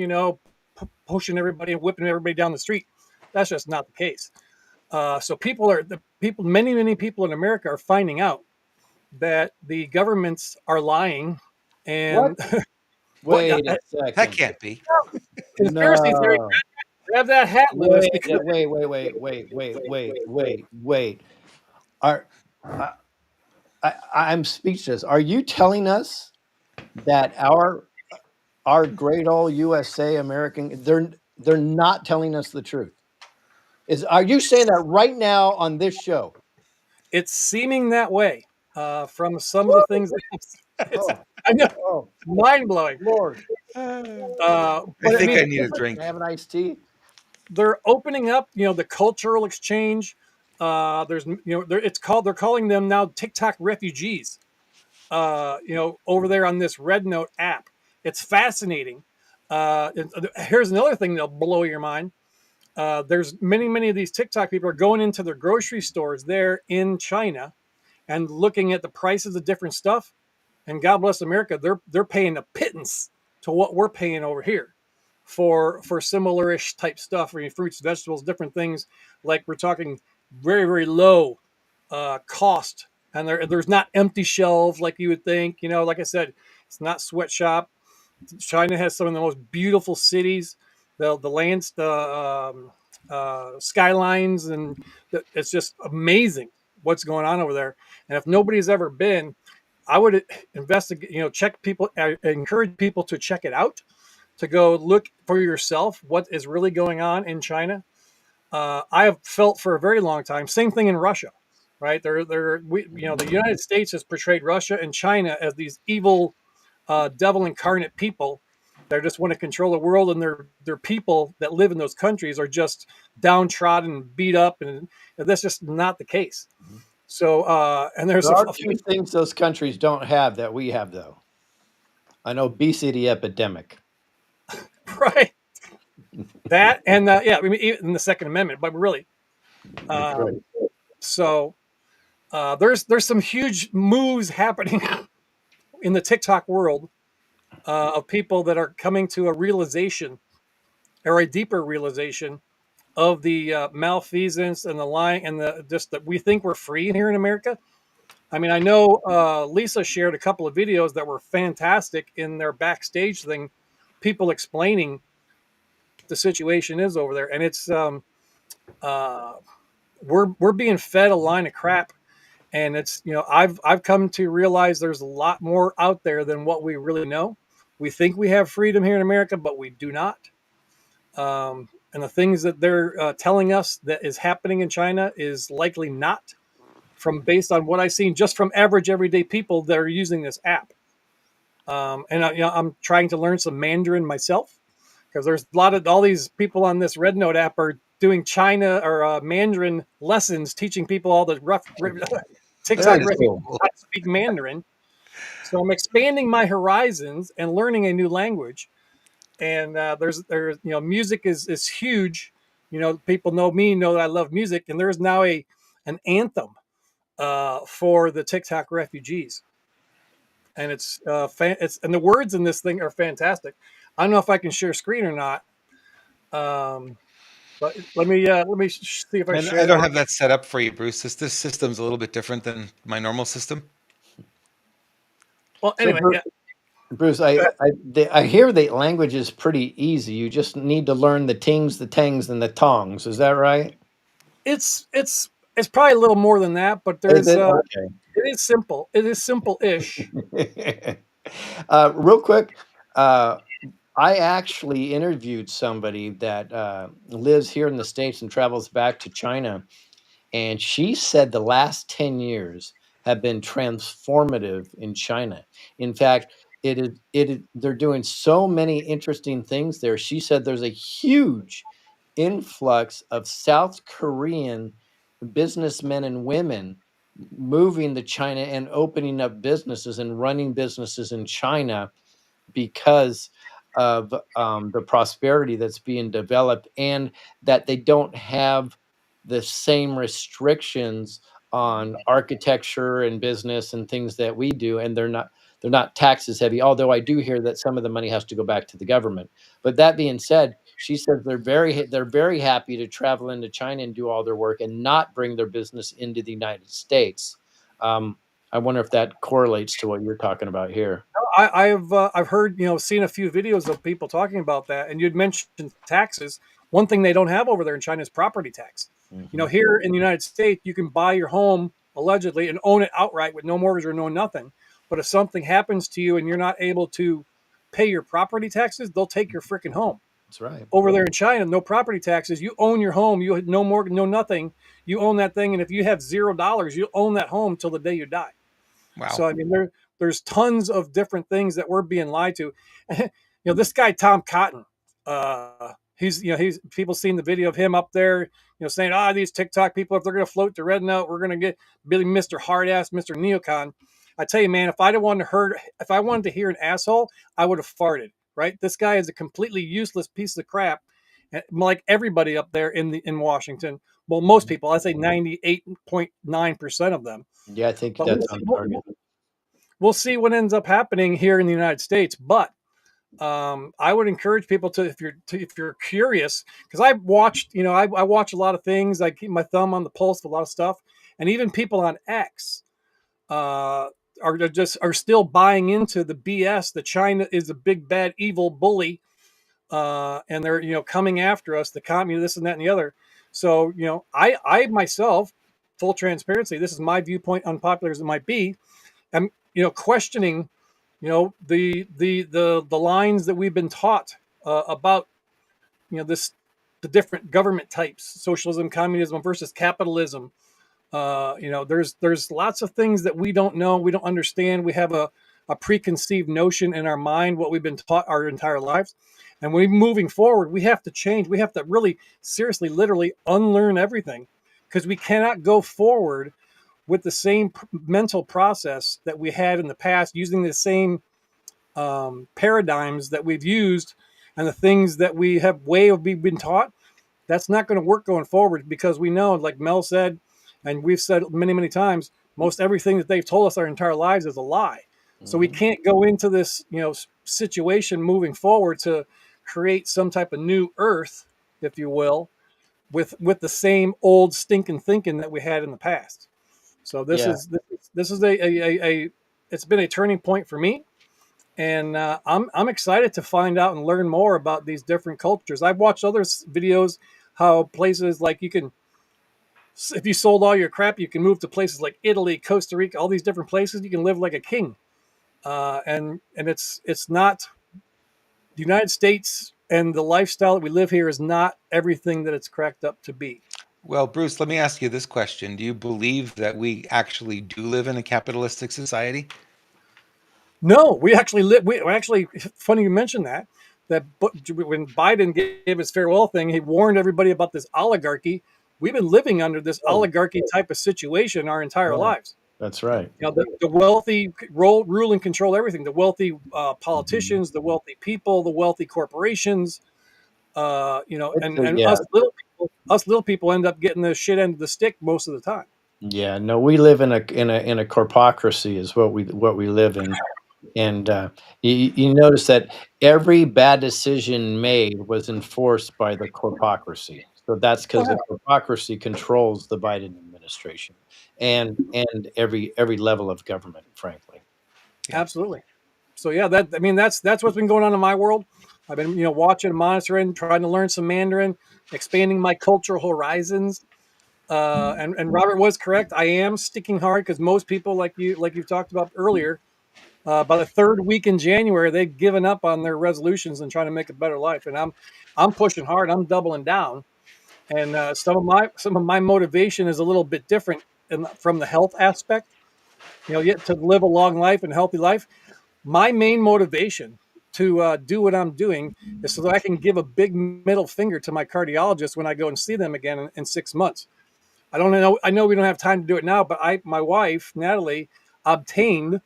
pushing everybody and whipping everybody down the street. That's just not the case. So many people in America are finding out that the governments are lying. And Wait a second. That can't be. Conspiracy theory. Grab that hat, Lewis. Wait. I'm speechless. Are you telling us that our great old USA American, they're not telling us the truth? Are you saying that right now on this show? It's seeming that way from some of the things. I know, mind blowing. Lord, I think I need a drink. Can I have an iced tea? They're opening up, the cultural exchange. They're calling them now TikTok refugees. Over there on this Red Note app. It's fascinating. Here's another thing that'll blow your mind. There's many of these TikTok people are going into their grocery stores there in China and looking at the prices of different stuff. And God bless America, they're paying a pittance to what we're paying over here for similar-ish type stuff, fruits, vegetables, different things. Like we're talking very, very low cost. And there's not empty shelves like you would think. Like I said, it's not sweatshop. China has some of the most beautiful cities, the lands, the skylines, and it's just amazing what's going on over there. And if nobody's ever been, I would investigate. Check people. Encourage people to check it out, to go look for yourself what is really going on in China. I have felt for a very long time. Same thing in Russia. Right, the United States has portrayed Russia and China as these evil, devil incarnate people that just want to control the world, and their people that live in those countries are just downtrodden, beat up, and that's just not the case. So, and there are a few things those countries don't have that we have, though. An obesity epidemic, right? That and even the Second Amendment, but really, so. There's some huge moves happening in the TikTok world of people that are coming to a realization, or a deeper realization, of the malfeasance and the lying and just that we think we're free here in America. I mean, I know Lisa shared a couple of videos that were fantastic in their backstage thing, people explaining the situation is over there, and it's we're being fed a line of crap, and it's I've come to realize there's a lot more out there than what we really know. We think we have freedom here in America, but we do not. And the things that they're telling us that is happening in China is likely not, from based on what I've seen just from average everyday people that are using this app. And I'm trying to learn some Mandarin myself, because there's a lot of all these people on this Red Note app are doing China or Mandarin lessons, teaching people all the rough TikTok cool. how to speak Mandarin. So I'm expanding my horizons and learning a new language. And there's music is huge. People know me, know that I love music, and there's now an anthem for the TikTok refugees, and it's and the words in this thing are fantastic. I don't know if I can share screen or not, but let me see if I And share. I don't have that set up for you, Bruce. This system's a little bit different than my normal system. Well, anyway, So, Bruce, I hear the language is pretty easy. You just need to learn the tings, the tangs, and the tongs. Is that right? it's probably a little more than that, but Is there's it? Okay. it is simple. It is simple-ish. Real quick, I actually interviewed somebody that lives here in the States and travels back to China. And she said the last 10 years have been transformative in China. In fact, they're doing so many interesting things there. She said there's a huge influx of South Korean businessmen and women moving to China and opening up businesses and running businesses in China because of the prosperity that's being developed, and that they don't have the same restrictions on architecture and business and things that we do, and they're not taxes heavy. Although I do hear that some of the money has to go back to the government. But that being said, she says they're very happy to travel into China and do all their work and not bring their business into the United States. I wonder if that correlates to what you're talking about here. I've heard, seen a few videos of people talking about that, and you'd mentioned taxes. One thing they don't have over there in China is property tax. Here in the United States, you can buy your home allegedly and own it outright with no mortgage or no nothing. But if something happens to you and you're not able to pay your property taxes, they'll take your freaking home. That's right. Over there in China, no property taxes. You own your home. You had no mortgage, no nothing. You own that thing, and if you have $0, you own that home till the day you die. Wow. So I mean, there's tons of different things that we're being lied to. This guy Tom Cotton, he's people seen the video of him up there, saying, these TikTok people, if they're going to float to Red Note, we're going to get Billy, Mr. Hard Ass, Mr. Neocon. I tell you, man, if I wanted to hear an asshole, I would have farted. Right? This guy is a completely useless piece of crap, like everybody up there in Washington. Well, most people, I say 98.9% of them. Yeah, I think that's on target. We'll see what ends up happening here in the United States, but I would encourage people to, if you're curious, because I watched, I watch a lot of things. I keep my thumb on the pulse of a lot of stuff, and even people on X are still buying into the BS that China is a big bad evil bully, and they're coming after us, the communists, this and that and the other. So I myself, full transparency, this is my viewpoint, unpopular as it might be, I'm questioning the lines that we've been taught about the different government types, socialism, communism versus capitalism. There's lots of things that we don't know, we don't understand. We have a preconceived notion in our mind, what we've been taught our entire lives. And when we're moving forward, we have to change. We have to really seriously, literally unlearn everything, because we cannot go forward with the same mental process that we had in the past, using the same paradigms that we've used and the things that we've been taught. That's not going to work going forward, because we know, like Mel said, and we've said many, many times, most everything that they've told us our entire lives is a lie. So we can't go into this, situation moving forward to create some type of new earth, if you will, with the same old stinking thinking that we had in the past. So this is a it's been a turning point for me. And I'm excited to find out and learn more about these different cultures. I've watched other videos how places like if you sold all your crap, you can move to places like Italy, Costa Rica, all these different places. You can live like a king, and it's not the United States, and the lifestyle that we live here is not everything that it's cracked up to be. Well, Bruce, let me ask you this question. Do you believe that we actually do live in a capitalistic society? No, we actually live. We actually, funny you mentioned that. When Biden gave his farewell thing, he warned everybody about this oligarchy. We've been living under this oligarchy type of situation our entire Right. lives. That's right. You know, the wealthy rule and control everything. The wealthy politicians, the wealthy people, the wealthy corporations. You know, and Yeah. us little people end up getting the shit end of the stick most of the time. Yeah, no, we live in a corpocracy is what we live in, and you notice that every bad decision made was enforced by the corpocracy. So that's because the corpocracy controls the Biden administration and every level of government, frankly. Absolutely. So yeah, that's what's been going on in my world. I've been watching, monitoring, trying to learn some Mandarin, expanding my cultural horizons. And Robert was correct. I am sticking hard because most people, like you've talked about earlier, by the third week in January, they've given up on their resolutions and trying to make a better life. And I'm pushing hard. I'm doubling down. And some of my motivation is a little bit different from the health aspect. Yet to live a long life and healthy life. My main motivation to do what I'm doing is so that I can give a big middle finger to my cardiologist when I go and see them again in 6 months. I don't know. I know we don't have time to do it now, but my wife Natalie obtained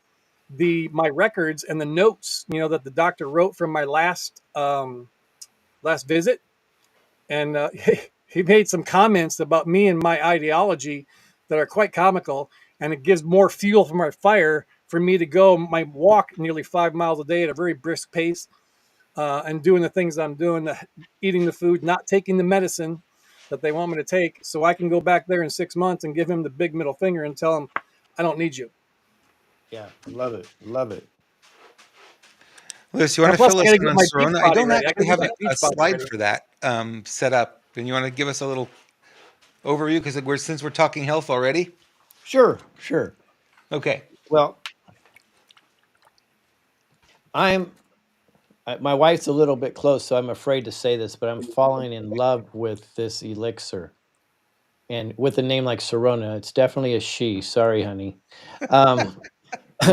my records and the notes, that the doctor wrote from my last visit, and he made some comments about me and my ideology that are quite comical, and it gives more fuel for my fire for me to go my walk nearly 5 miles a day at a very brisk pace, and doing the things I'm doing, eating the food, not taking the medicine that they want me to take, so I can go back there in 6 months and give him the big middle finger and tell him, I don't need you. Yeah, love it, love it. Liz, you want to Plus, fill I us got to in get on my beach Sorona? I body don't ready. I got actually to get have my beach a body slide ready. for that set up. And you want to give us a little overview because since we're talking health already? Sure. Okay. Well, my wife's a little bit close, so I'm afraid to say this, but I'm falling in love with this elixir. And with a name like Sorona, it's definitely a she. Sorry, honey. Um,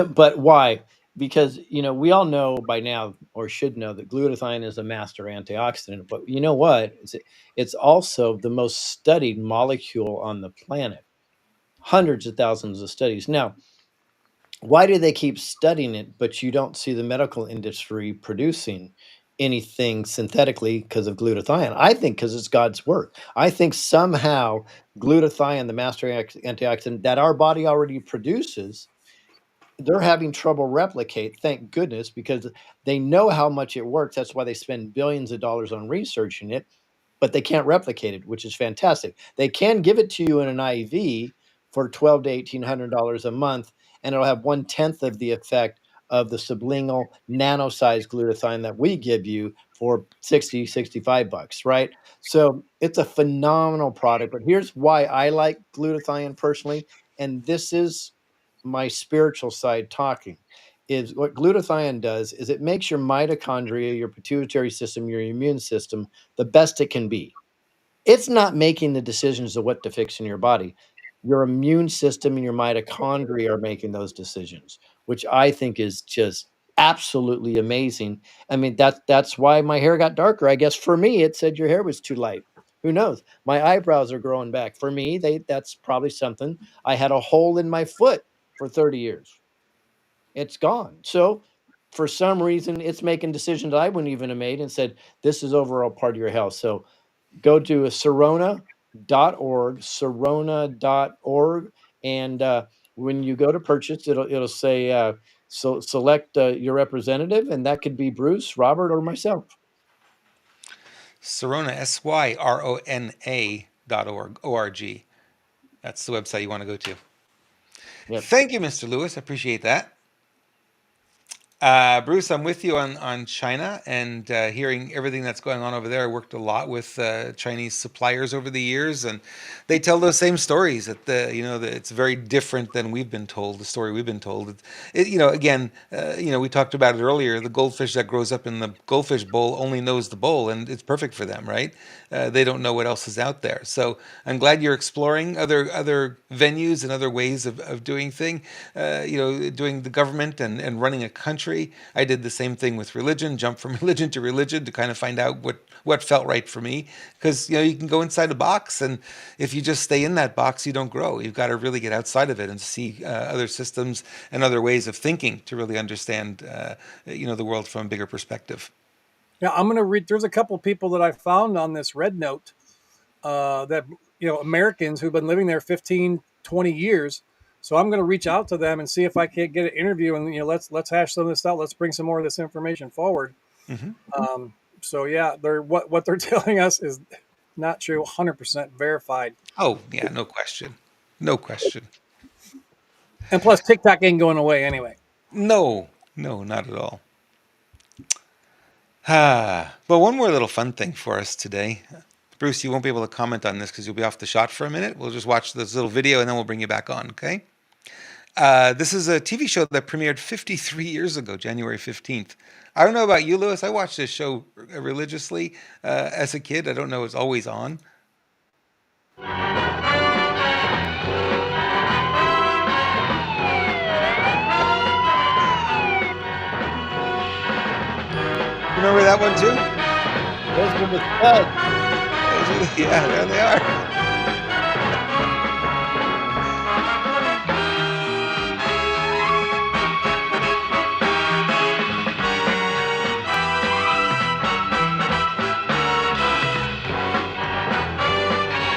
but why? Because we all know by now, or should know, that glutathione is a master antioxidant. But you know what? It's also the most studied molecule on the planet. Hundreds of thousands of studies. Now, why do they keep studying it, but you don't see the medical industry producing anything synthetically because of glutathione? I think because it's God's work. I think somehow glutathione, the master antioxidant that our body already produces, they're having trouble replicate. Thank goodness, because they know how much it works. That's why they spend billions of dollars on researching it, but they can't replicate it, which is fantastic. They can give it to you in an IV for $1,200 to $1,800 a month, and it'll have 1/10 of the effect of the sublingual nano-sized glutathione that we give you for 60, $65, right? So it's a phenomenal product. But here's why I like glutathione personally, and this is my spiritual side talking. Is what glutathione does is it makes your mitochondria, your pituitary system, your immune system the best it can be. It's not making the decisions of what to fix in your body. Your immune system and your mitochondria are making those decisions, which I think is just absolutely amazing. I mean, that's why my hair got darker. I guess for me, it said your hair was too light. Who knows? My eyebrows are growing back. For me, that's probably something. I had a hole in my foot for 30 years. It's gone. So for some reason, it's making decisions I wouldn't even have made and said, this is overall part of your health. So go to Sorona.org, and when you go to purchase, it'll say so select your representative, and that could be Bruce, Robert, or myself. Sorona, SYRONA.org. That's the website you want to go to. Yep. Thank you, Mr. Lewis. I appreciate that. Bruce, I'm with you on China and hearing everything that's going on over there. I worked a lot with Chinese suppliers over the years, and they tell those same stories that that it's very different than we've been told. The story we've been told. Again, we talked about it earlier. The goldfish that grows up in the goldfish bowl only knows the bowl, and it's perfect for them, right? They don't know what else is out there. So I'm glad you're exploring other venues and other ways of doing doing the government and running a country. I did the same thing with religion, jump from religion to kind of find out what felt right for me. Because you can go inside a box, and if you just stay in that box, you don't grow. You've got to really get outside of it and see other systems and other ways of thinking to really understand the world from a bigger perspective. Yeah, I'm going to read. There's a couple of people that I found on this Red Note that Americans who've been living there 15, 20 years. So I'm going to reach out to them and see if I can't get an interview, and let's hash some of this out. Let's bring some more of this information forward. So yeah, what they're telling us is not true, 100% verified. Oh yeah, no question, no question. And plus, TikTok ain't going away anyway. No, not at all. Well, one more little fun thing for us today. Bruce, you won't be able to comment on this because you'll be off the shot for a minute. We'll just watch this little video and then we'll bring you back on, okay? This is a TV show that premiered 53 years ago, January 15th. I don't know about you, Lewis. I watched this show religiously as a kid. I don't know it's always on. Remember that one too? Those were the studs. Yeah, there they are.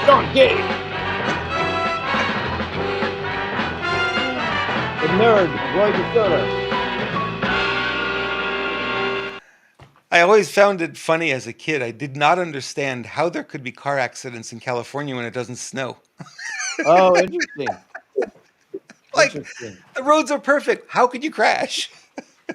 Donkey! The nerd, Roy DeSoto. I always found it funny as a kid. I did not understand how there could be car accidents in California when it doesn't snow. Oh, interesting. The roads are perfect. How could you crash?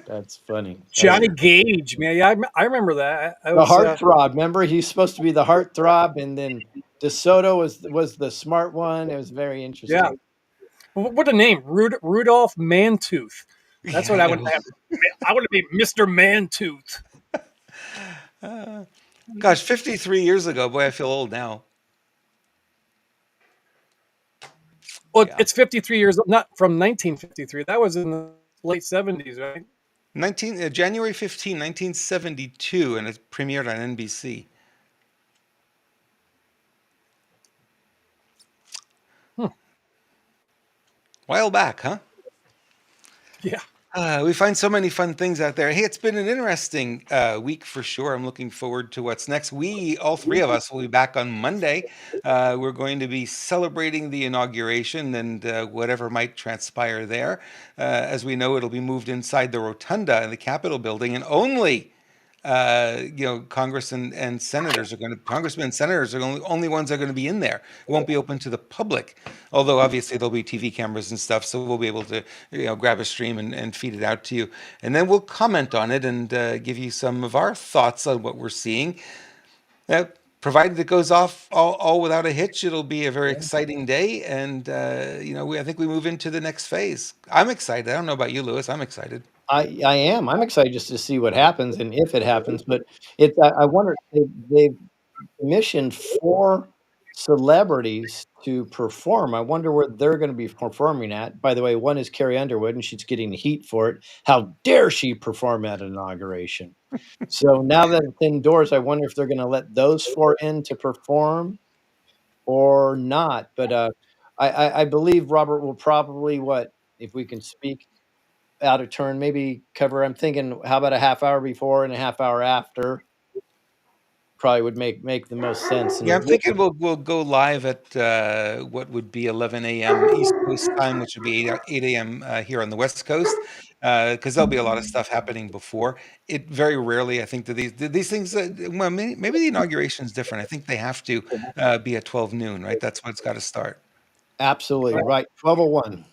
That's funny. Johnny Gage, man. Yeah, I remember that. The heartthrob. Remember, he's supposed to be the heartthrob, and then DeSoto was the smart one. It was very interesting. Yeah. What a name, Rudolph Mantooth. That's what I would have. I want to be Mr. Mantooth. Gosh, 53 years ago. Boy, I feel old now. Well, it's 53 years, not from 1953. That was in the late 70s, right? January 15, 1972, and it premiered on NBC. While back, huh? Yeah. We find so many fun things out there. Hey, it's been an interesting week for sure. I'm looking forward to what's next. All three of us, will be back on Monday. We're going to be celebrating the inauguration and whatever might transpire there. As we know, it'll be moved inside the rotunda in the Capitol building, and only Congressmen and senators are the only ones that are going to be in there. It won't be open to the public, although obviously there'll be TV cameras and stuff, so we'll be able to grab a stream and feed it out to you, and then we'll comment on it and give you some of our thoughts on what we're seeing. Provided it goes off all without a hitch, it'll be a very exciting day, and I think we move into the next phase. I'm excited. I don't know about you, Lewis. I'm excited. I am. I'm excited just to see what happens and if it happens. But I wonder, they've commissioned 4 celebrities to perform. I wonder where they're going to be performing at. By the way, one is Carrie Underwood, and she's getting heat for it. How dare she perform at an inauguration? So now that it's indoors, I wonder if they're going to let those 4 in to perform or not. But I believe Robert will probably, if we can speak out of turn, maybe cover. I'm thinking, how about a half hour before and a half hour after? Probably would make the most sense. Yeah, I'm thinking we'll go live at what would be 11 a.m. East Coast time, which would be 8 a.m. Here on the West Coast, because there'll be a lot of stuff happening before. It very rarely, I think, that these things. Well, maybe the inauguration is different. I think they have to be at 12 noon, right? That's when it's got to start. Absolutely right. 12:01.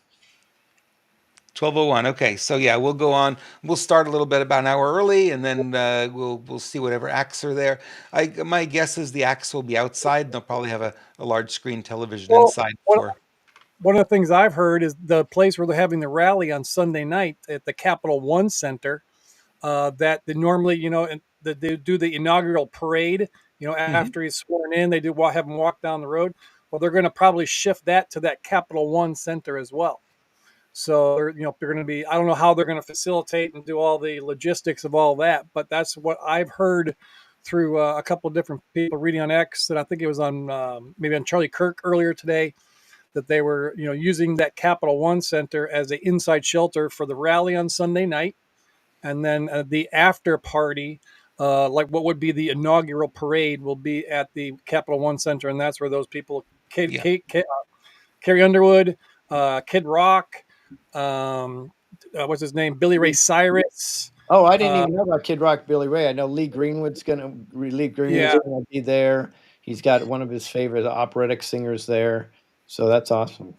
12:01. Okay, so yeah, we'll go on. We'll start a little bit about an hour early, and then we'll see whatever acts are there. My guess is the acts will be outside. They'll probably have a large screen television Well, inside one, for. one of the things I've heard is the place where they're having the rally on Sunday night at the Capital One Center. That they normally, and they do the inaugural parade. After he's sworn in, they do have him walk down the road. Well, they're going to probably shift that to that Capital One Center as well. So they're going to be. I don't know how they're going to facilitate and do all the logistics of all that, but that's what I've heard through a couple of different people reading on X. And I think it was on maybe on Charlie Kirk earlier today that they were using that Capital One Center as an inside shelter for the rally on Sunday night, and then the after party. Like what would be the inaugural parade will be at the Capital One Center, and that's where those people, Carrie Underwood, Kid Rock, what's his name, Billy Ray Cyrus. Oh, I didn't even know about Kid Rock, Billy Ray. I know Lee Greenwood's gonna be there. He's got one of his favorite operatic singers there, so that's awesome.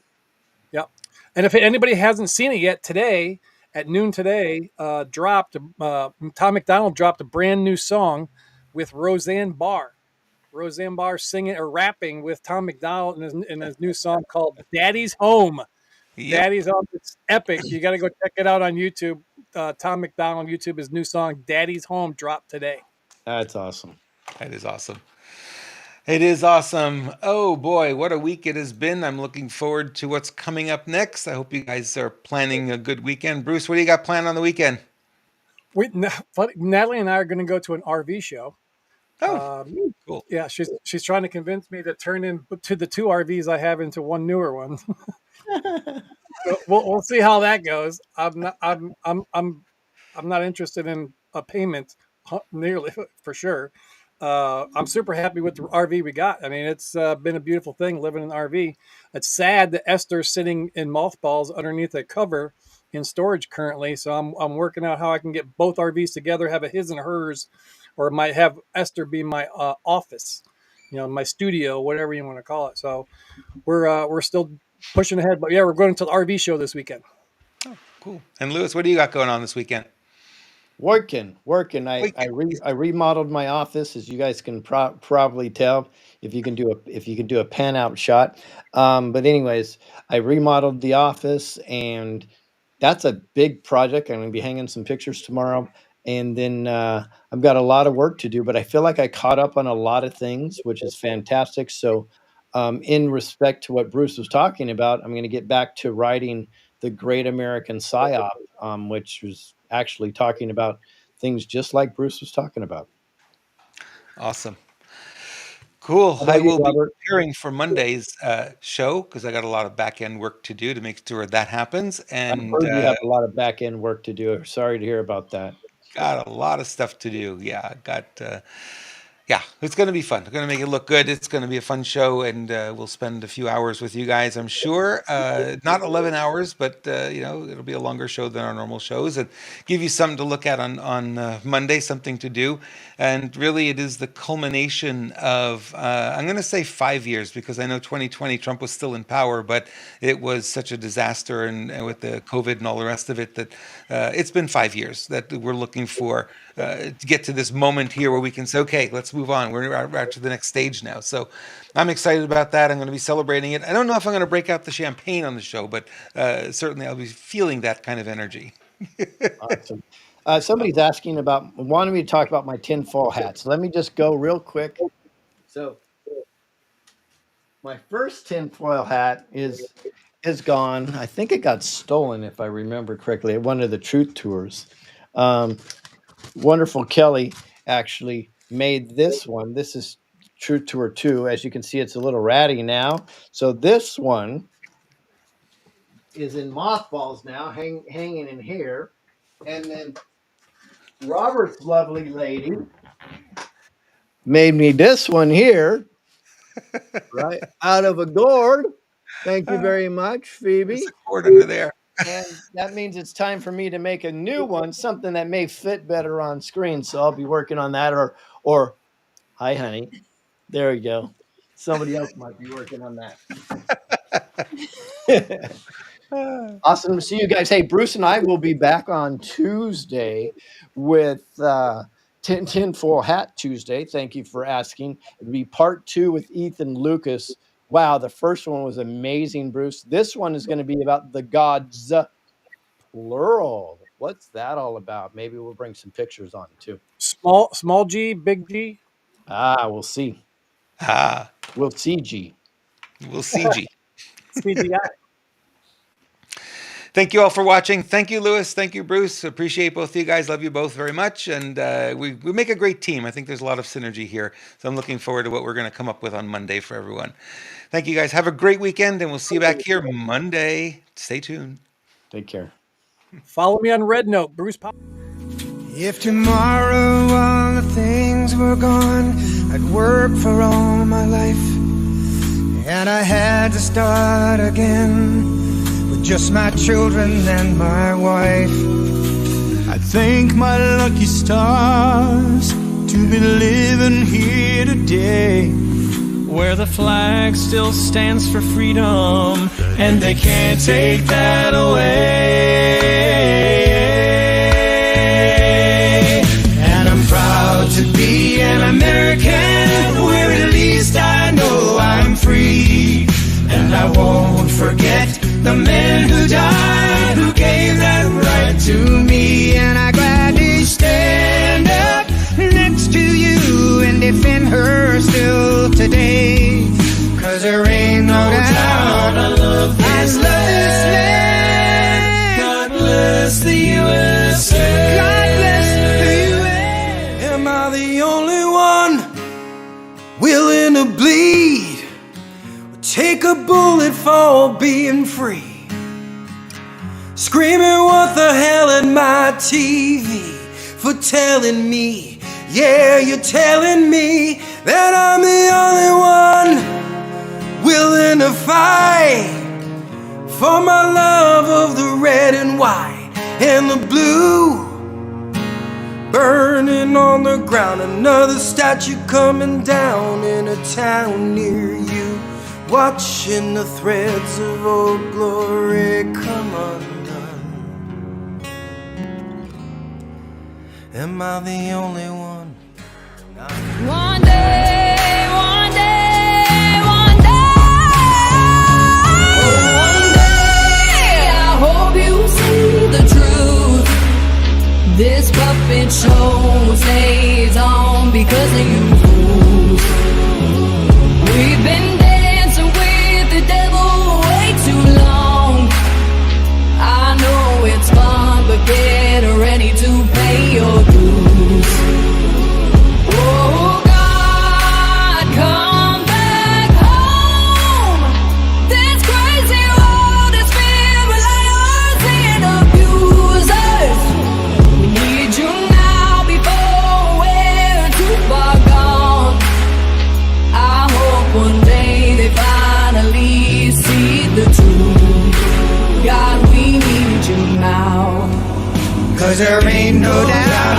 Yep. And if anybody hasn't seen it yet, today at noon today, Tom McDonald dropped a brand new song with Roseanne Barr. Roseanne Barr singing or rapping with Tom McDonald in his new song called "Daddy's Home." Yep. Daddy's Home. It's epic. You got to go check it out on YouTube. Tom McDonald YouTube. His new song "Daddy's Home" dropped today. That's awesome. That is awesome. It is awesome. Oh boy, what a week it has been. I'm looking forward to what's coming up next. I hope you guys are planning a good weekend. Bruce, what do you got planned on the weekend? Natalie and I are going to go to an RV show. Oh, cool. Yeah, she's trying to convince me to turn into the two RVs I have into one newer one. We'll see how that goes. I'm not interested in a payment nearly for sure. I'm super happy with the RV we got. I mean, it's been a beautiful thing living in an RV. It's sad that Esther's sitting in mothballs underneath a cover in storage currently. So I'm working out how I can get both RVs together, have a his and a hers, or might have Esther be my office, my studio, whatever you want to call it. So we're still pushing ahead, but yeah, we're going to the RV show this weekend. Oh, cool. And Lewis, what do you got going on this weekend? Working. I remodeled my office, as you guys can probably tell if you can do a pan out shot. But anyways, I remodeled the office, and that's a big project. I'm going to be hanging some pictures tomorrow, and then I've got a lot of work to do. But I feel like I caught up on a lot of things, which is fantastic. So, in respect to what Bruce was talking about, I'm going to get back to writing the Great American Psyop, which was actually talking about things just like Bruce was talking about. Awesome. Cool. I will be preparing for Monday's show because I got a lot of back end work to do to make sure that happens. And I've heard you have a lot of back end work to do. Sorry to hear about that. Got a lot of stuff to do. Yeah, yeah, it's going to be fun. We're going to make it look good. It's going to be a fun show, and we'll spend a few hours with you guys, I'm sure. Not 11 hours, but, it'll be a longer show than our normal shows, and give you something to look at on Monday, something to do. And really, it is the culmination of, I'm going to say 5 years, because I know 2020, Trump was still in power, but it was such a disaster, and with the COVID and all the rest of it, that it's been 5 years that we're looking for to get to this moment here where we can say, okay, let's move on. We're out to the next stage now. So I'm excited about that. I'm going to be celebrating it. I don't know if I'm going to break out the champagne on the show, but certainly I'll be feeling that kind of energy. Awesome. Somebody's wanting me to talk about my tinfoil hats. Let me just go real quick. So my first tinfoil hat is gone. I think it got stolen, if I remember correctly, at one of the Truth Tours. Wonderful Kelly actually made this one. This is Truth Tour 2. As you can see, it's a little ratty now. So this one is in mothballs now, hanging in here. And then Robert's lovely lady made me this one here, right out of a gourd. Thank you very much, Phoebe. There's a cord under there. And that means it's time for me to make a new one, something that may fit better on screen. So I'll be working on that. Or hi, honey. There we go. Somebody else might be working on that. Awesome to see you guys. Hey, Bruce and I will be back on Tuesday with Tinfoil Hat Tuesday. Thank you for asking. It'll be part 2 with Ethan Lucas. Wow, the first one was amazing, Bruce. This one is going to be about the gods, plural. What's that all about? Maybe we'll bring some pictures on it too. Small G, big G. We'll see. We'll see G. We'll see G. CGI. Thank you all for watching. Thank you, Lewis. Thank you, Bruce. Appreciate both of you guys. Love you both very much. And we make a great team. I think there's a lot of synergy here. So I'm looking forward to what we're going to come up with on Monday for everyone. Thank you, guys. Have a great weekend, and we'll see you back here Monday. Stay tuned. Take care. Follow me on Red Note, Bruce. If tomorrow all the things were gone, I'd work for all my life, and I had to start again with just my children and my wife. I thank my lucky stars to be living here today, where the flag still stands for freedom, and they can't take that away. And I'm proud to be an American, where at least I know I'm free. And I won't forget the men who died, who gave that right to me. And I gladly stand up next to you and defend her still today, 'cause there ain't no doubt I love this land. God bless the USA. God bless the USA. Am I the only one willing to bleed? Take a bullet for being free. Screaming what the hell at my TV for telling me, yeah, you're telling me that I'm the only one willing to fight for my love of the red and white and the blue. Burning on the ground, another statue coming down in a town near you. Watching the threads of old glory come undone. Am I the only one? One day, one day, one day, one day, I hope you see the truth. This puppet show stays on because of you fools. We've been the devil way too long. I know it's fun, but get ready to pay your dues. Oh God, come back home. This crazy world is filled with liars and abusers. We need you now before we're too far gone. I hope one day they finally see the truth. God, we need you now. 'Cause there ain't no doubt